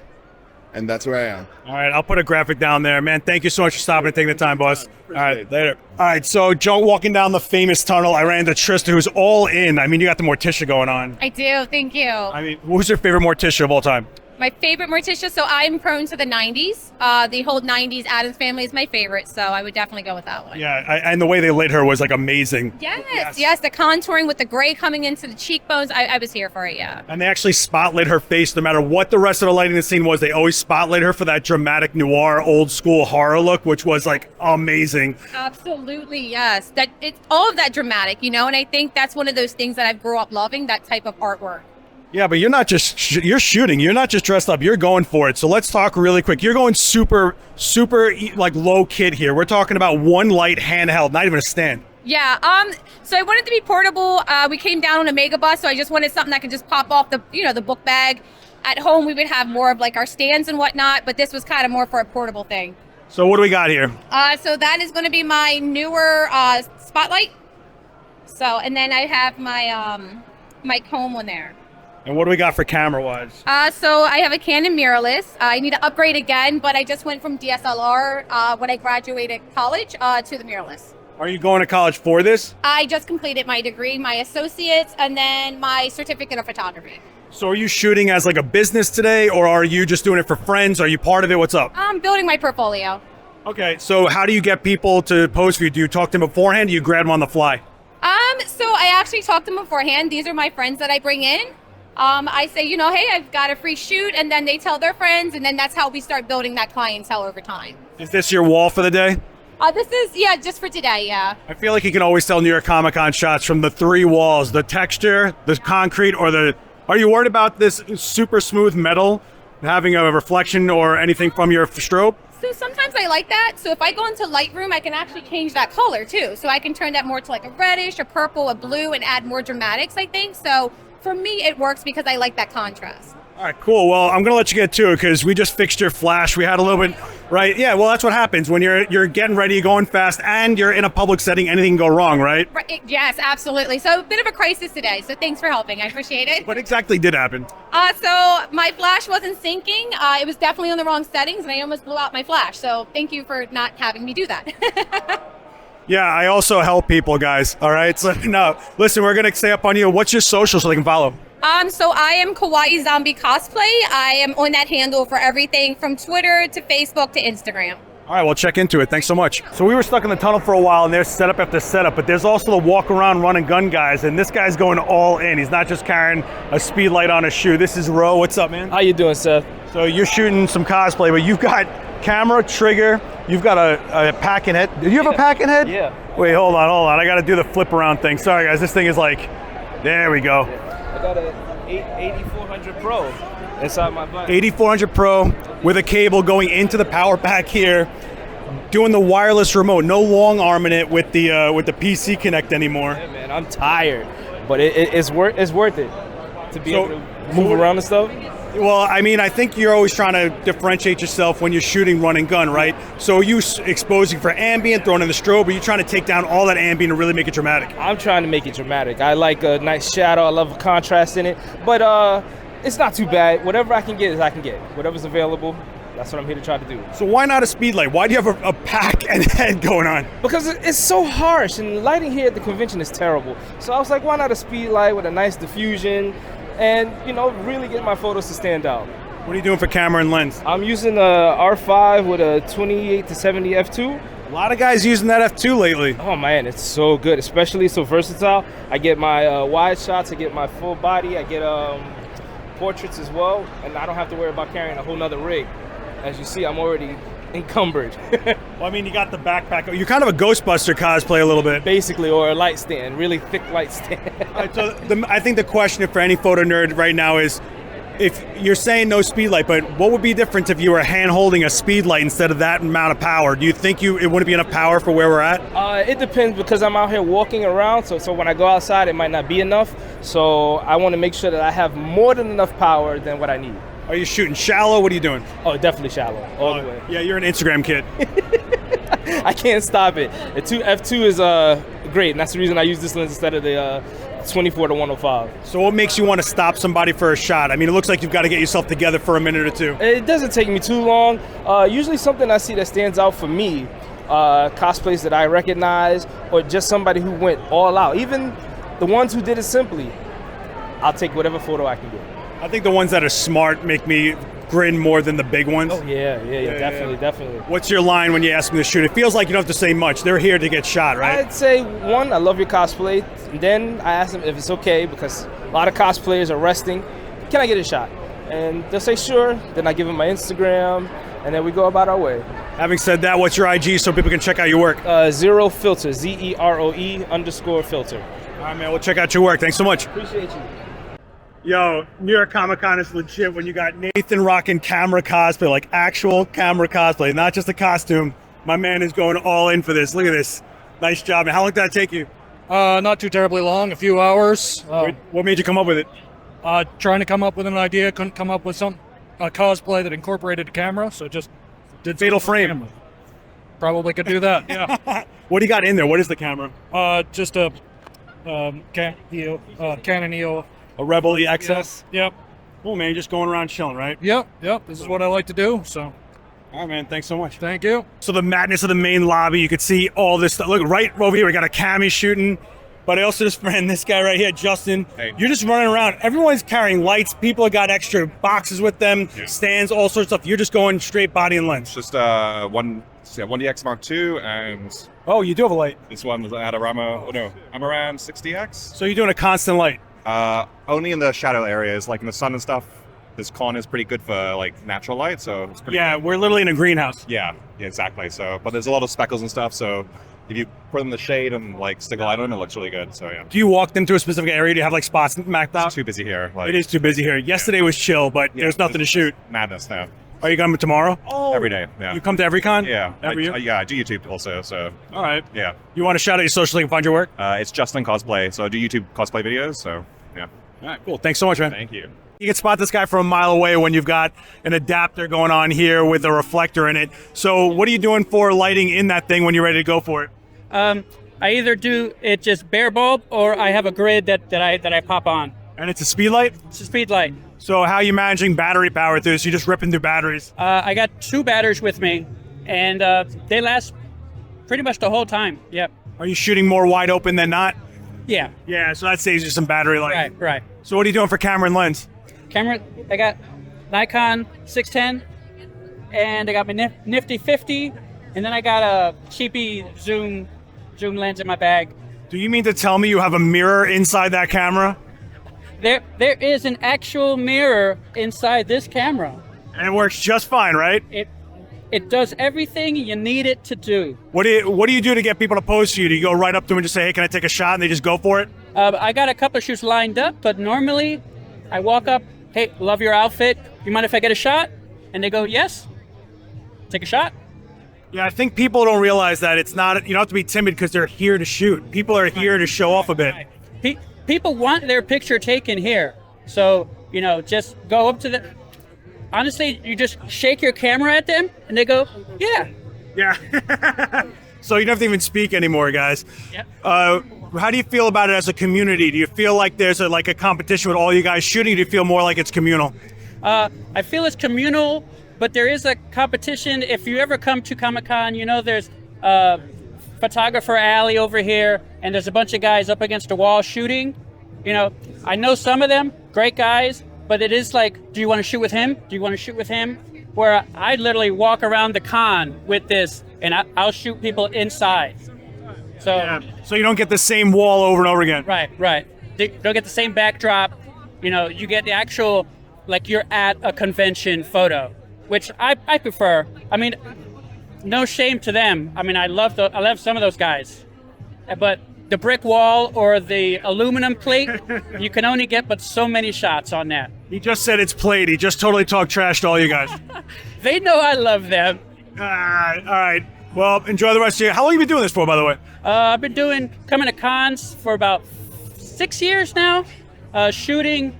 and that's where I am. All right, I'll put a graphic down there. Man, thank you so much for stopping and taking the time, boss. All right, later. All right, so Joe, walking down the famous tunnel, I ran into Trista, who's all in. I mean, you got the Morticia going on. I do, thank you. I mean, who's your favorite Morticia of all time? My favorite Morticia, so I'm prone to the 90s. The whole 90s Addams Family is my favorite, so I would definitely go with that one. Yeah, and the way they lit her was like amazing. Yes, the contouring with the gray coming into the cheekbones, I was here for it, yeah. And they actually spotlit her face no matter what the rest of the lighting in the scene was. They always spotlit her for that dramatic noir, old school horror look, which was like amazing. Absolutely, yes. It's all of that dramatic, you know, and I think that's one of those things that I grew up loving, that type of artwork. Yeah, but you're not just, you're shooting. You're not just dressed up. You're going for it. So let's talk really quick. You're going super like low kid here. We're talking about one light handheld, not even a stand. Yeah, so I wanted to be portable. We came down on a mega bus, so I just wanted something that could just pop off the, the book bag. At home, we would have more of like our stands and whatnot, but this was kind of more for a portable thing. So what do we got here? So that is going to be my newer spotlight. So, and then I have my my comb on there. And what do we got for camera-wise? So I have a Canon mirrorless. I need to upgrade again, but I just went from DSLR when I graduated college to the mirrorless. Are you going to college for this? I just completed my degree, my associates, and then my certificate of photography. So are you shooting as like a business today, or are you just doing it for friends? Are you part of it? What's up? I'm building my portfolio. Okay, so how do you get people to pose for you? Do you talk to them beforehand? Do you grab them on the fly? So I actually talked to them beforehand. These are my friends that I bring in. I say, hey, I've got a free shoot, and then they tell their friends, and then that's how we start building that clientele over time. Is this your wall for the day? This is, just for today, yeah. I feel like you can always tell New York Comic-Con shots from the three walls, the texture, the concrete, or are you worried about this super smooth metal having a reflection or anything from your strobe? So sometimes I like that. So if I go into Lightroom, I can actually change that color too. So I can turn that more to like a reddish, a purple, a blue, and add more dramatics, I think. So for me, it works because I like that contrast. All right, cool. Well, I'm going to let you get to it because we just fixed your flash. We had a little bit, right? Yeah, well, that's what happens when you're getting ready, going fast, and you're in a public setting, anything can go wrong, right? Right. Yes, absolutely. So a bit of a crisis today. So thanks for helping. I appreciate it. What exactly did happen? So my flash wasn't syncing. It was definitely on the wrong settings, and I almost blew out my flash. So thank you for not having me do that. Yeah, I also help people, guys. All right. So no, listen, we're going to stay up on you. What's your social so they can follow? So I am KawaiiZombiiCosplay. I am on that handle for everything from Twitter to Facebook to Instagram. All right, well, check into it. Thanks so much. So we were stuck in the tunnel for a while, and there's setup after setup, but there's also the walk around, run and gun guys, and this guy's going all in. He's not just carrying a speed light on his shoe. This is Roe. What's up, man? How you doing, Seth? So you're shooting some cosplay, but you've got camera, trigger, you've got a packing head. Did you have a packing head? Yeah. Wait, hold on. I got to do the flip around thing. Sorry, guys. This thing is like, there we go. I got a 8400 Pro inside my bike. 8400 Pro with a cable going into the power pack here, doing the wireless remote. No long arm in it with the PC Connect anymore. Yeah, man, I'm tired, but it's worth it. to be able to move around and stuff. Well, I mean, I think you're always trying to differentiate yourself when you're shooting run and gun, right? So are you exposing for ambient, throwing in the strobe, or are you trying to take down all that ambient and really make it dramatic? I'm trying to make it dramatic. I like a nice shadow. I love a contrast in it. But it's not too bad. Whatever I can get is I can get. Whatever's available, that's what I'm here to try to do. So why not a speed light? Why do you have a pack and head going on? Because it's so harsh, and lighting here at the convention is terrible. So I was like, why not a speed light with a nice diffusion? And, you know, really get my photos to stand out. What are you doing for camera and lens? I'm using a R5 with a 28 to 70 f2. A lot of guys using that f2 lately. Oh man, it's so good, especially so versatile. I get my wide shots, I get my full body, I get portraits as well, and I don't have to worry about carrying a whole nother rig. As you see, I'm already encumbered. Well, I mean, you got the backpack. You're kind of a Ghostbuster cosplay a little bit. Basically, or a light stand, really thick light stand. All right, so I think the question for any photo nerd right now is, if you're saying no speed light, but what would be different if you were hand holding a speed light instead of that amount of power? Do you think it wouldn't be enough power for where we're at? It depends, because I'm out here walking around, so when I go outside, it might not be enough. So I want to make sure that I have more than enough power than what I need. Are you shooting shallow? What are you doing? Oh, definitely shallow, all the way. Yeah, you're an Instagram kid. I can't stop it. The f2 is great, and that's the reason I use this lens instead of the 24 to 105. So what makes you want to stop somebody for a shot? I mean, it looks like you've got to get yourself together for a minute or two. It doesn't take me too long. Usually something I see that stands out for me, cosplays that I recognize, or just somebody who went all out. Even the ones who did it simply, I'll take whatever photo I can get. I think the ones that are smart make me grin more than the big ones. Oh, yeah, definitely. What's your line when you ask them to shoot? It feels like you don't have to say much. They're here to get shot, right? I'd say, one, I love your cosplay. And then I ask them if it's okay, because a lot of cosplayers are resting. Can I get a shot? And they'll say, sure. Then I give them my Instagram, and then we go about our way. Having said that, what's your IG so people can check out your work? Zero Filter, ZEROE_filter. All right, man, we'll check out your work. Thanks so much. Appreciate you. Yo, New York Comic Con is legit when you got Nathan rocking camera cosplay, like actual camera cosplay, not just a costume. My man is going all in for this. Look at this. Nice job. And how long did that take you? Not too terribly long, a few hours. What made you come up with it? Trying to come up with an idea, couldn't come up with a cosplay that incorporated a camera, so just did Fatal Frame. Probably could do that, yeah. What do you got in there? What is the camera? Just a Canon EO. A Rebel EXS? Yep. Cool, man. You're just going around chilling, right? Yep. This is what I like to do, so. All right, man. Thanks so much. Thank you. So the madness of the main lobby, you could see all this stuff. Look, right over here, we got a cami shooting. But I also just ran this guy right here, Justin. Hey. You're just running around. Everyone's carrying lights. People have got extra boxes with them, stands, all sorts of stuff. You're just going straight body and lens. Just one DX Mark II, and Oh, you do have a light. this one was Adorama. Oh no, Amaran 60X. So you're doing a constant light. Only in the shadow areas, like in the sun and stuff. This con is pretty good for like natural light, so it's pretty. Yeah, we're literally in a greenhouse. Yeah, exactly. So, but there's a lot of speckles and stuff. So, if you put them in the shade and like stick a light on, it looks really good. So yeah. Do you walk them to a specific area? Do you have like spots mapped out? It's too busy here. Like, It is too busy here. Yesterday was chill, but there's nothing to shoot. Madness now. Are you coming tomorrow? Oh, Every day. Yeah. You come to every con? Yeah. Every year? Yeah, I do YouTube also. So. All right. Yeah. You want to shout out your social link and find your work? It's Justin Cosplay. So I do YouTube cosplay videos. So yeah. All right, cool. Thanks so much, man. Thank you. You can spot this guy from a mile away when you've got an adapter going on here with a reflector in it. So what are you doing for lighting in that thing when you're ready to go for it? I either do it just bare bulb, or I have a grid that I pop on. And it's a speed light? It's a speed light. So how are you managing battery power through this? You're just ripping through batteries? I got 2 batteries with me, and they last pretty much the whole time. Yep. Are you shooting more wide open than not? Yeah. Yeah, so that saves you some battery life. Right. So what are you doing for camera and lens? Camera, I got Nikon 610, and I got my nifty 50, and then I got a cheapy zoom lens in my bag. Do you mean to tell me you have a mirror inside that camera? There is an actual mirror inside this camera. And it works just fine, right? It does everything you need it to do. What do you do to get people to pose to you? Do you go right up to them and just say, hey, can I take a shot? And they just go for it? I got a couple of shoots lined up, but normally I walk up, hey, love your outfit. You mind if I get a shot? And they go, yes. Take a shot. Yeah, I think people don't realize that it's not, you don't have to be timid because they're here to shoot. People are here to show off a bit. People want their picture taken here. So, you know, just go up to the, honestly, you just shake your camera at them and they go, yeah. Yeah. So you don't have to even speak anymore, guys. Yep. How do you feel about it as a community? Do you feel like there's a competition with all you guys shooting? Or do you feel more like it's communal? I feel it's communal, but there is a competition. If you ever come to Comic-Con, you know there's Photographer Alley over here, and there's a bunch of guys up against a wall shooting. You know, I know some of them, great guys, but it is like, do you want to shoot with him? Do you want to shoot with him? Where I literally walk around the con with this, and I'll shoot people inside. So, yeah. So you don't get the same wall over and over again. Right. They don't get the same backdrop. You know, you get the actual, like you're at a convention photo, which I prefer. I mean, no shame to them. I mean, I love some of those guys, but the brick wall or the aluminum plate, you can only get but so many shots on that. He just said it's plate. He just totally talked trash to all you guys. They know I love them. All right. Well, enjoy the rest of your. How long have you been doing this for, by the way? I've been coming to cons for about 6 years now. Shooting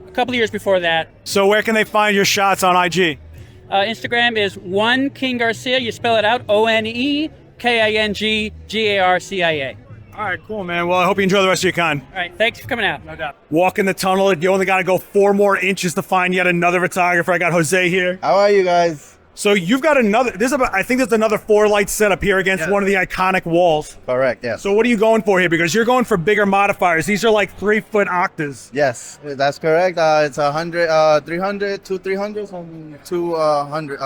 a couple of years before that. So where can they find your shots on IG? Instagram is one King Garcia. You spell it out, ONEKINGGARCIA. All right, cool, man. Well, I hope you enjoy the rest of your con. All right, thanks for coming out. No doubt. Walk in the tunnel. You only got to go 4 more inches to find yet another photographer. I got Jose here. How are you guys? So you've got another. I think there's another 4-light setup here against one of the iconic walls. Correct. Yes. So what are you going for here? Because you're going for bigger modifiers. These are like 3-foot octas. Yes, that's correct. It's 100, 300, 2 300s, and 200.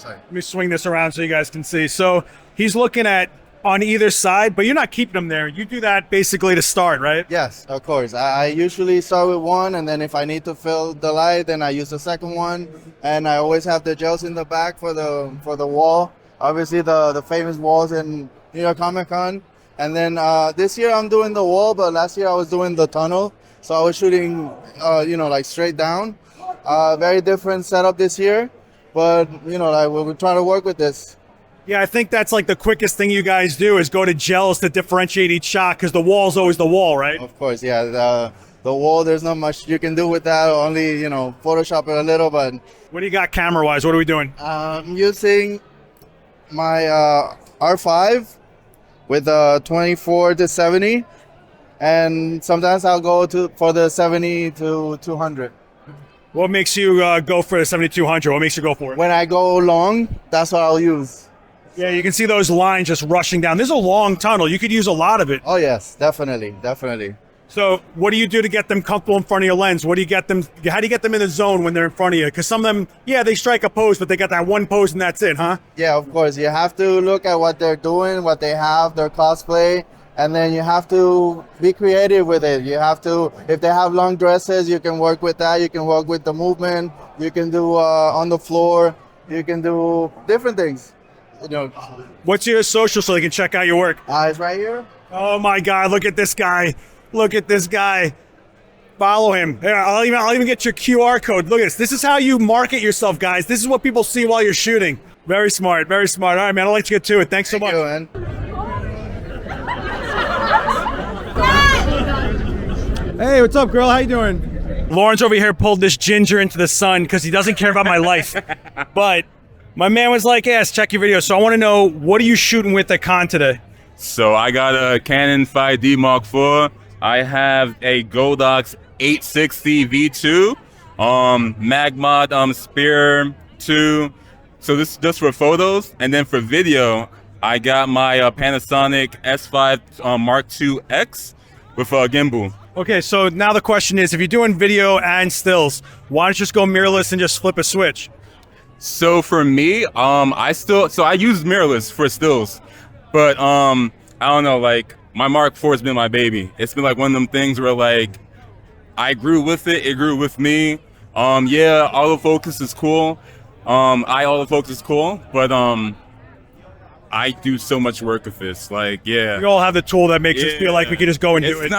Sorry. Let me swing this around so you guys can see. So he's looking at on either side, but you're not keeping them there. You do that basically to start, right? Yes, of course. I usually start with one, and then if I need to fill the light, then I use the second one. And I always have the gels in the back for the wall. Obviously, the famous walls in New York Comic Con. And then this year I'm doing the wall, but last year I was doing the tunnel. So I was shooting, like straight down. Very different setup this year, but we're trying to work with this. Yeah, I think that's like the quickest thing you guys do is go to gels to differentiate each shot because the wall's always the wall, right? Of course, yeah. The wall, there's not much you can do with that. Only, Photoshop it a little, but... What do you got camera-wise? What are we doing? I'm using my R5 with a 24 to 70, and sometimes I'll go for the 70 to 200. What makes you go for the 7200? What makes you go for it? When I go long, that's what I'll use. Yeah, you can see those lines just rushing down. This is a long tunnel. You could use a lot of it. Oh, yes, definitely. So what do you do to get them comfortable in front of your lens? How do you get them in the zone when they're in front of you? Because some of them, they strike a pose, but they got that one pose and that's it, huh? Yeah, of course. You have to look at what they're doing, what they have, their cosplay, and then you have to be creative with it. You have to, if they have long dresses, you can work with that. You can work with the movement. You can do on the floor. You can do different things. What's your social so they can check out your work? It's right here. Oh my God! Look at this guy! Look at this guy! Follow him. Here, I'll even get your QR code. Look at this. This is how you market yourself, guys. This is what people see while you're shooting. Very smart. Very smart. All right, man. I'd like to get to it. Thanks so much. Thank you, man. Hey, what's up, girl? How you doing? Lawrence over here pulled this ginger into the sun because he doesn't care about my life. But my man was like, yes, check your video. So I want to know, what are you shooting with at con today? So I got a Canon 5D Mark IV. I have a Godox 860 V2, Magmod Spear 2. So this is just for photos. And then for video, I got my Panasonic S5 Mark II X with a gimbal. Okay, so now the question is, if you're doing video and stills, why don't you just go mirrorless and just flip a switch? So for me, I use mirrorless for stills, but I don't know, like my Mark IV has been my baby. It's been like one of them things where like I grew with it grew with me. Yeah, autofocus is cool. Autofocus is cool, but I do so much work with this. Like, yeah. We all have the tool that makes us feel like we can just go and do it. It's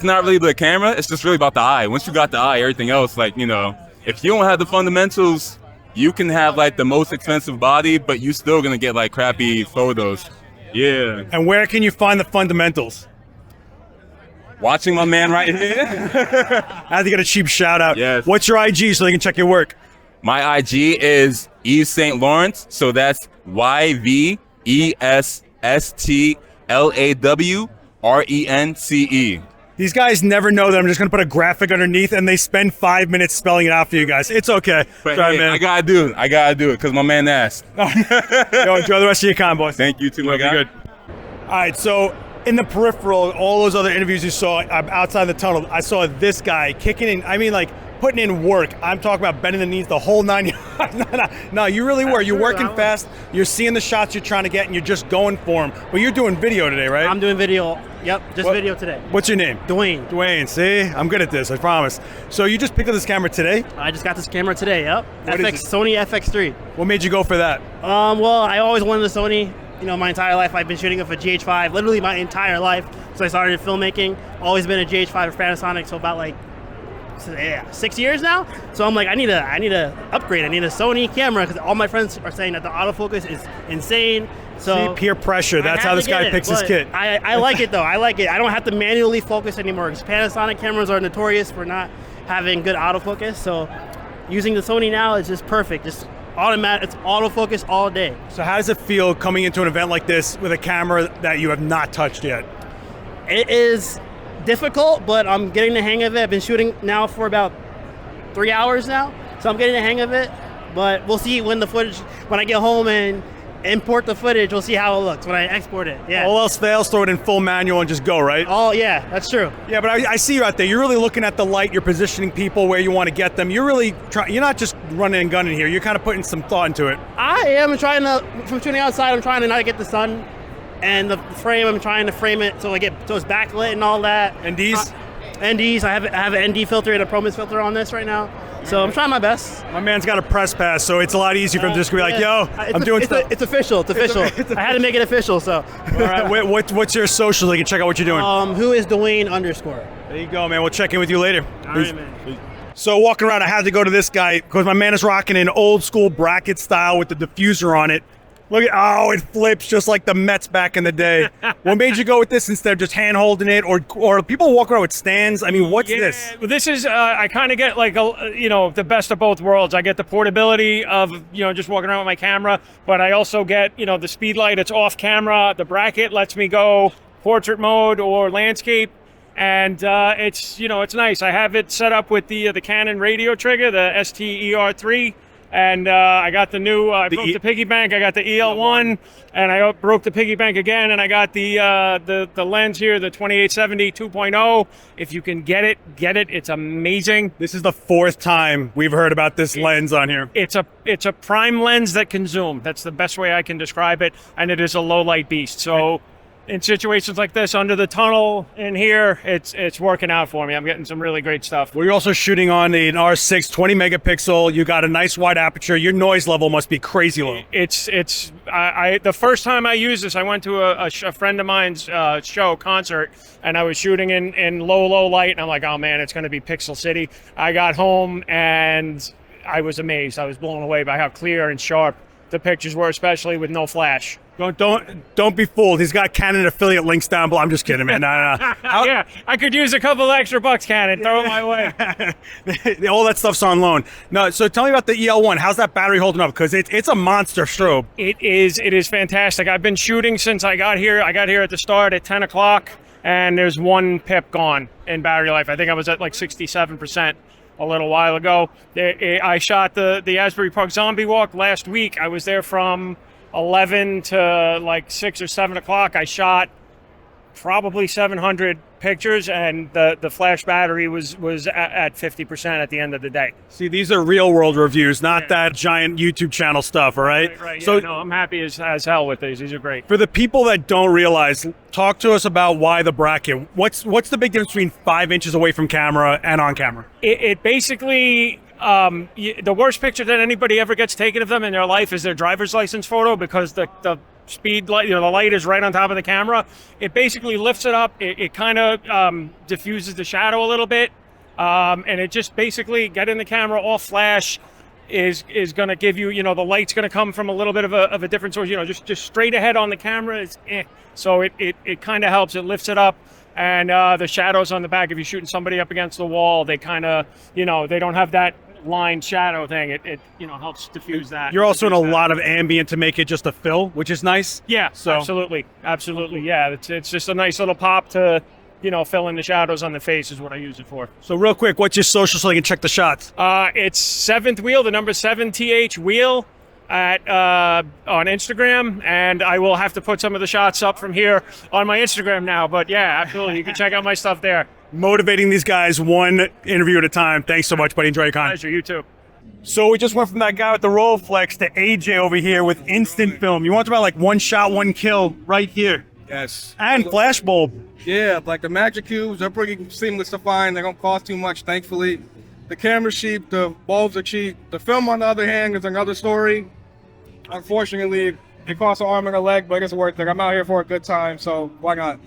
not really the camera. It's just really about the eye. Once you got the eye, everything else, like, if you don't have the fundamentals, you can have like the most expensive body, but you still gonna get like crappy photos. Yeah. And where can you find the fundamentals? watching my man right here. I had to get a cheap shout out. Yes. What's your IG so they can check your work? My IG is Yves St. Lawrence, so that's YVESSTLAWRENCE. These guys never know that I'm just going to put a graphic underneath, and they spend 5 minutes spelling it out for you guys. It's okay. But Sorry, hey, man. I gotta do it because my man asked. Yo, enjoy the rest of your con, boys. Thank you too, my guy. Good. All right, so in the peripheral, all those other interviews you saw outside the tunnel, I saw this guy kicking in. I mean, like, putting in work. I'm talking about bending the knees the whole 9 yards. No, you really were. You're working fast. You're seeing the shots you're trying to get, and you're just going for them. But you're doing video today, right? I'm doing video. Yep, just video today. What's your name? Dwayne. Dwayne, see? I'm good at this, I promise. So you just picked up this camera today? I just got this camera today, yep. What is it? Sony FX3. What made you go for that? Well, I always wanted a Sony. You know, my entire life I've been shooting with a GH5, literally my entire life. So I started filmmaking. Always been a GH5 or Panasonic, so about like 6 years now. So I'm like, I need to upgrade. I need a Sony camera because all my friends are saying that the autofocus is insane. So see, peer pressure. That's how this guy picks his kit. I like it though. I like it. I don't have to manually focus anymore because Panasonic cameras are notorious for not having good autofocus. So using the Sony now is just perfect. Just automatic. It's autofocus all day. So how does it feel coming into an event like this with a camera that you have not touched yet? It is difficult, but I'm getting the hang of it. I've been shooting now for about 3 hours now, so I'm getting the hang of it. But we'll see when I get home and import the footage, we'll see how it looks when I export it. Yeah. All else fails, throw it in full manual and just go, right? Oh yeah, that's true. Yeah, but I see you out there. You're really looking at the light. You're positioning people where you want to get them. You're really you're not just running and gunning here. You're kind of putting some thought into it. I am trying to, from shooting outside, I'm trying to not get the sun. And the frame, I'm trying to frame it so it's backlit and all that. NDs? NDs. I have an ND filter and a ProMIS filter on this right now. So I'm trying my best. My man's got a press pass, so it's a lot easier for him to just be like, yo, I'm doing stuff. It's official. It's official. I had to make it official, so. All right, what's your social? They can check out what you're doing. Who is Dwayne _. There you go, man. We'll check in with you later. All right, man. So walking around, I had to go to this guy because my man is rocking an old school bracket style with the diffuser on it. Look at, it flips just like the Mets back in the day. What made you go with this instead of just hand holding it, or people walk around with stands? I mean, what's this? Well, this is, I kind of get like, the best of both worlds. I get the portability of, just walking around with my camera, but I also get, the speed light, it's off camera. The bracket lets me go portrait mode or landscape. And it's, it's nice. I have it set up with the Canon radio trigger, the ST-ER3. And I got the new, I broke the piggy bank, I got the EL1, and I broke the piggy bank again, and I got the lens here, the 2870 2.0. If you can get it, it's amazing. This is the 4th time we've heard about this lens on here. It's a prime lens that can zoom. That's the best way I can describe it, and it is a low light beast. So in situations like this, under the tunnel in here, it's working out for me. I'm getting some really great stuff. We're also shooting on an R6 20 megapixel. You got a nice wide aperture. Your noise level must be crazy low. The first time I used this, I went to a friend of mine's concert, and I was shooting in low light, and I'm like, oh man, it's going to be Pixel City. I got home and I was amazed. I was blown away by how clear and sharp the pictures were, especially with no flash. Don't be fooled. He's got Canon affiliate links down below. I'm just kidding, man. No. Yeah, I could use a couple extra bucks, Canon. Throw it my way. All that stuff's on loan. No, so tell me about the EL1. How's that battery holding up? Because it's a monster strobe. It is fantastic. I've been shooting since I got here. I got here at the start at 10 o'clock, and there's 1 pip gone in battery life. I think I was at like 67% a little while ago. I shot the Asbury Park Zombie Walk last week. I was there from 11 to like 6 or 7 o'clock. I shot probably 700 pictures, and the flash battery was at 50% at the end of the day. See, these are real world reviews, not that giant YouTube channel stuff, all right? Right. So, no, I'm happy as hell with these. These are great. For the people that don't realize, talk to us about why the bracket. What's the big difference between 5 inches away from camera and on camera? It basically, the worst picture that anybody ever gets taken of them in their life is their driver's license photo, because the speed light, the light is right on top of the camera. It basically lifts it up. It kind of diffuses the shadow a little bit, and it just basically getting the camera off flash is going to give you, the light's going to come from a little bit of a different source. Just straight ahead on the camera is So it kind of helps. It lifts it up. And the shadows on the back, if you're shooting somebody up against the wall, they kind of, you know, they don't have that line shadow thing. It you know, helps diffuse that. You're also in a lot of ambient to make it just a fill, which is nice. Yeah, So- absolutely. Yeah, it's just a nice little pop to, you know, fill in the shadows on the face is what I use it for. So real quick, what's your social so I can check the shots? It's 7th Wheel, the number 7th Wheel at on Instagram, and I will have to put some of the shots up from here on my Instagram now. But yeah, absolutely, you can check out my stuff there. Motivating these guys one interview at a time. Thanks so much, buddy. Enjoy your con. Pleasure, you too. So we just went from that guy with the Rolleiflex to AJ over here with instant film. You want to talk about like one shot, one kill right here. Yes. And flash bulb. Yeah, like the magic cubes are pretty seamless to find. They don't cost too much, thankfully. The camera's cheap, the bulbs are cheap. The film, on the other hand, is another story. Unfortunately, it costs an arm and a leg, but it's worth it. I'm out here for a good time, so why not?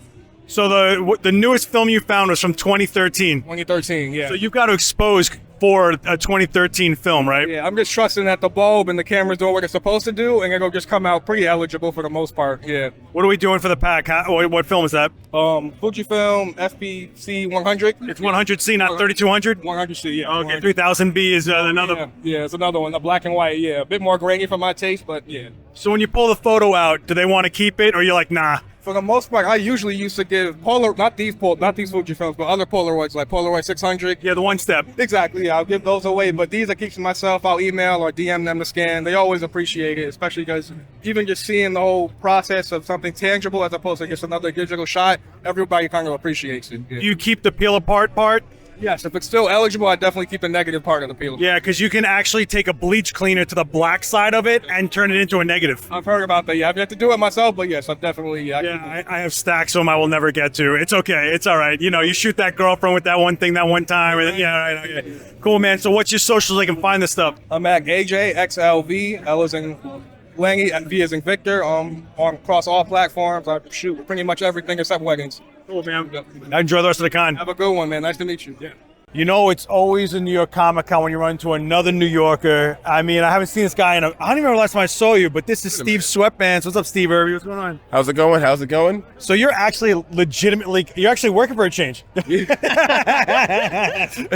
So the newest film you found was from 2013. 2013, yeah. So you've got to expose for a 2013 film, right? Yeah, I'm just trusting that the bulb and the camera's doing what it's supposed to do, and it'll just come out pretty eligible for the most part, yeah. What are we doing for the pack? What film is that? Fujifilm FPC 100. It's 100C, not 3200? 100C, yeah. Okay, 3000B is another. Yeah, it's another one, the black and white, yeah. A bit more grainy for my taste, but yeah. So when you pull the photo out, do they want to keep it, or you're like, nah? For the most part, I usually used to give not these Fujifilms, but other Polaroids, like Polaroid 600. Yeah, the one step. Exactly, yeah, I'll give those away. But these I keep to myself. I'll email or DM them to scan. They always appreciate it, especially because even just seeing the whole process of something tangible as opposed to just another digital shot, everybody kind of appreciates it. Yeah. Do you keep the peel apart part? Yes, if it's still eligible, I definitely keep the negative part of the peel. Yeah, because you can actually take a bleach cleaner to the black side of it and turn it into a negative. I've heard about that. Yeah, I've yet to do it myself, but yes, I've definitely. I have stacks of them I will never get to. It's okay. It's all right. You know, you shoot that girlfriend with that one thing that one time. And okay. Cool, man. So what's your socials so I can find this stuff? I'm at AJXLV. L is in Langy, V is in Victor. On across all platforms. I shoot pretty much everything except weddings. Cool, man. Enjoy the rest of the con. Have a good one, man. Nice to meet you. Yeah. You know, it's always a New York Comic-Con when you run into another New Yorker. I mean, I haven't seen this guy I don't even remember the last time I saw you, but this is Steve Sweatpants. What's up, Steve Irby? What's going on? How's it going? How's it going? So you're actually you're actually working for a change. It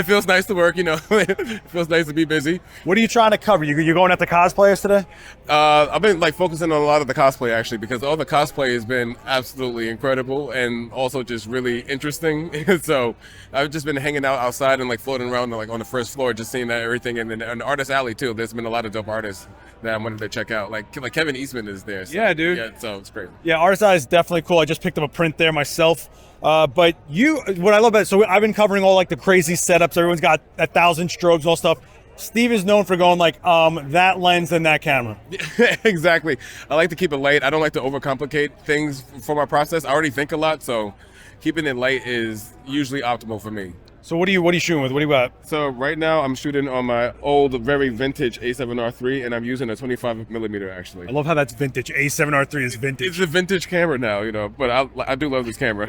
feels nice to work, you know. It feels nice to be busy. What are you trying to cover? You're going after cosplayers today? I've been like focusing on a lot of the cosplay actually, because all the cosplay has been absolutely incredible and also just really interesting. So I've just been hanging out outside and like floating around like on the first floor, just seeing that everything. And then on the artist alley too, there's been a lot of dope artists that I wanted to check out. Like Kevin Eastman is there. So, yeah, dude. Yeah, so it's great. Yeah, Artist Alley is definitely cool. I just picked up a print there myself. But what I love about it, so I've been covering all like the crazy setups. Everyone's got 1,000 strobes and all stuff. Steve is known for going like that lens and that camera. Exactly. I like to keep it light. I don't like to overcomplicate things for my process. I already think a lot, so keeping it light is usually optimal for me. So what are you shooting with? What do you got? So right now I'm shooting on my old, very vintage A7R3, and I'm using a 25mm actually. I love how that's vintage. A7R3 is vintage. It's a vintage camera now, you know, but I do love this camera.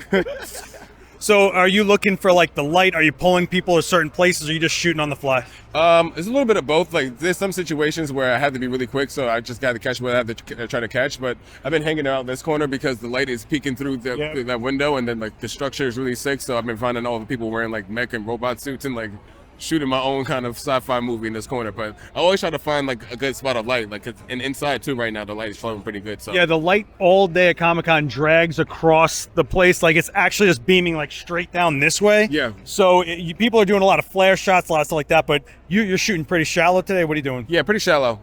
So are you looking for like the light? Are you pulling people to certain places, or are you just shooting on the fly? It's a little bit of both. Like there's some situations where I have to be really quick, so I just got to catch what I have to try to catch. But I've been hanging out in this corner because the light is peeking through that window, and then like the structure is really sick. So I've been finding all the people wearing like mech and robot suits and like shooting my own kind of sci-fi movie in this corner. But I always try to find like a good spot of light. Like and inside too right now the light is flowing pretty good. So yeah, the light all day at Comic-Con drags across the place. Like it's actually just beaming like straight down this way. Yeah. So people are doing a lot of flare shots, a lot of stuff like that. But you're shooting pretty shallow today. What are you doing? Yeah, pretty shallow.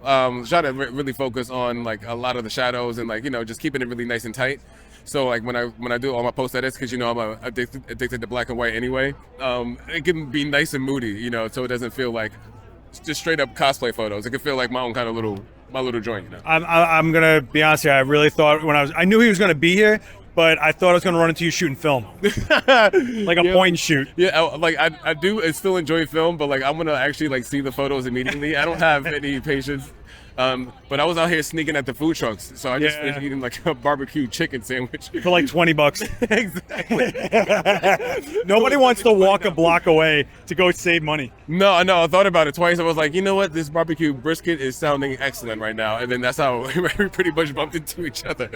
Try to really focus on like a lot of the shadows and like, you know, just keeping it really nice and tight. So like when I do all my post edits, because you know I'm addicted to black and white anyway, it can be nice and moody, you know, so it doesn't feel like just straight up cosplay photos. It can feel like my own kind of little joint, you know. I'm gonna be honest here. I really thought I knew he was gonna be here, but I thought I was gonna run into you shooting film, like a point and shoot. Yeah, like I do still enjoy film, but like I'm gonna actually like see the photos immediately. I don't have any patience. But I was out here sneaking at the food trucks, so I just finished eating like a barbecue chicken sandwich for like $20. Exactly. Nobody wants to walk a block away to go save money. No, I thought about it twice. I was like, you know what, this barbecue brisket is sounding excellent right now, and then that's how we pretty much bumped into each other.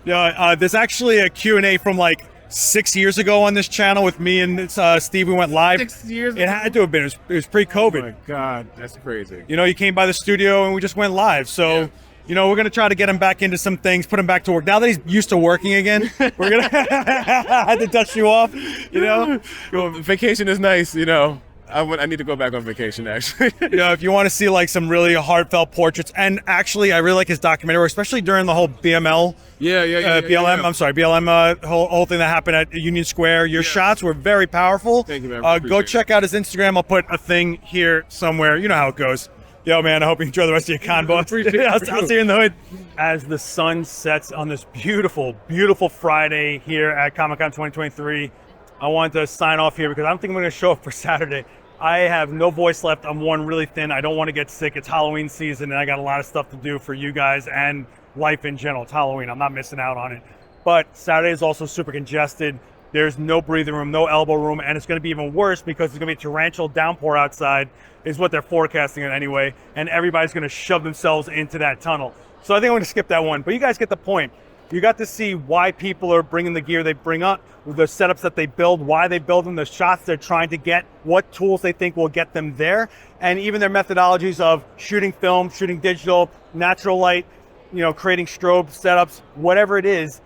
Yeah, there's actually a Q&A from like 6 years ago on this channel with me and Steve. We went live. 6 years It had to have been. It was pre-COVID. Oh my God, that's crazy. You know, you came by the studio and we just went live. So, you know, we're going to try to get him back into some things, put him back to work. Now that he's used to working again, we're going to have to dust you off, you know? Well, vacation is nice, you know. I need to go back on vacation, actually. You know, if you want to see like some really heartfelt portraits, and actually I really like his documentary, especially during the whole BLM. I'm sorry, BLM whole thing that happened at Union Square. Your shots were very powerful. Thank you, man. Go check out his Instagram. I'll put a thing here somewhere. You know how it goes. Yo, man, I hope you enjoy the rest of your con, boss. I'll see you in the hood. As the sun sets on this beautiful, beautiful Friday here at Comic-Con 2023, I wanted to sign off here because I don't think I'm going to show up for Saturday. I have no voice left. I'm worn really thin. I don't want to get sick. It's Halloween season, and I got a lot of stuff to do for you guys and life in general. It's Halloween. I'm not missing out on it. But Saturday is also super congested. There's no breathing room, no elbow room, and it's going to be even worse because there's going to be a torrential downpour outside is what they're forecasting it anyway, and everybody's going to shove themselves into that tunnel. So I think I'm going to skip that one, but you guys get the point. You got to see why people are bringing the gear they bring up, the setups that they build, why they build them, the shots they're trying to get, what tools they think will get them there, and even their methodologies of shooting film, shooting digital, natural light, you know, creating strobe setups, whatever it is.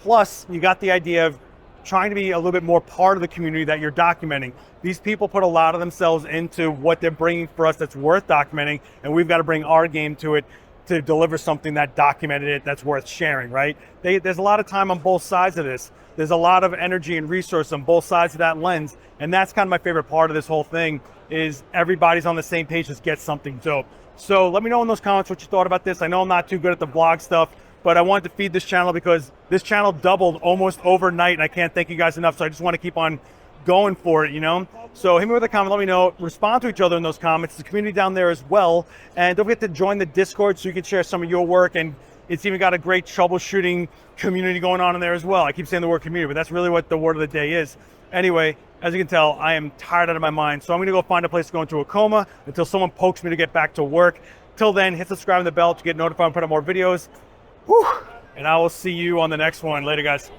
Plus, you got the idea of trying to be a little bit more part of the community that you're documenting. These people put a lot of themselves into what they're bringing for us that's worth documenting, and we've got to bring our game to it to deliver something that documented it that's worth sharing, right? There's a lot of time on both sides of this. There's a lot of energy and resource on both sides of that lens, and that's kind of my favorite part of this whole thing is everybody's on the same page, just get something dope. So let me know in those comments what you thought about this. I know I'm not too good at the vlog stuff, but I wanted to feed this channel because this channel doubled almost overnight, and I can't thank you guys enough, so I just want to keep on going for it, you know? So hit me with a comment, let me know, respond to each other in those comments. There's a community down there as well, and don't forget to join the Discord so you can share some of your work, and it's even got a great troubleshooting community going on in there as well. I keep saying the word community, but that's really what the word of the day is. Anyway, as you can tell, I am tired out of my mind, so I'm gonna go find a place to go into a coma until someone pokes me to get back to work. Till then, hit subscribe and the bell to get notified when I put up more videos. Whew. And I will see you on the next one. Later, guys.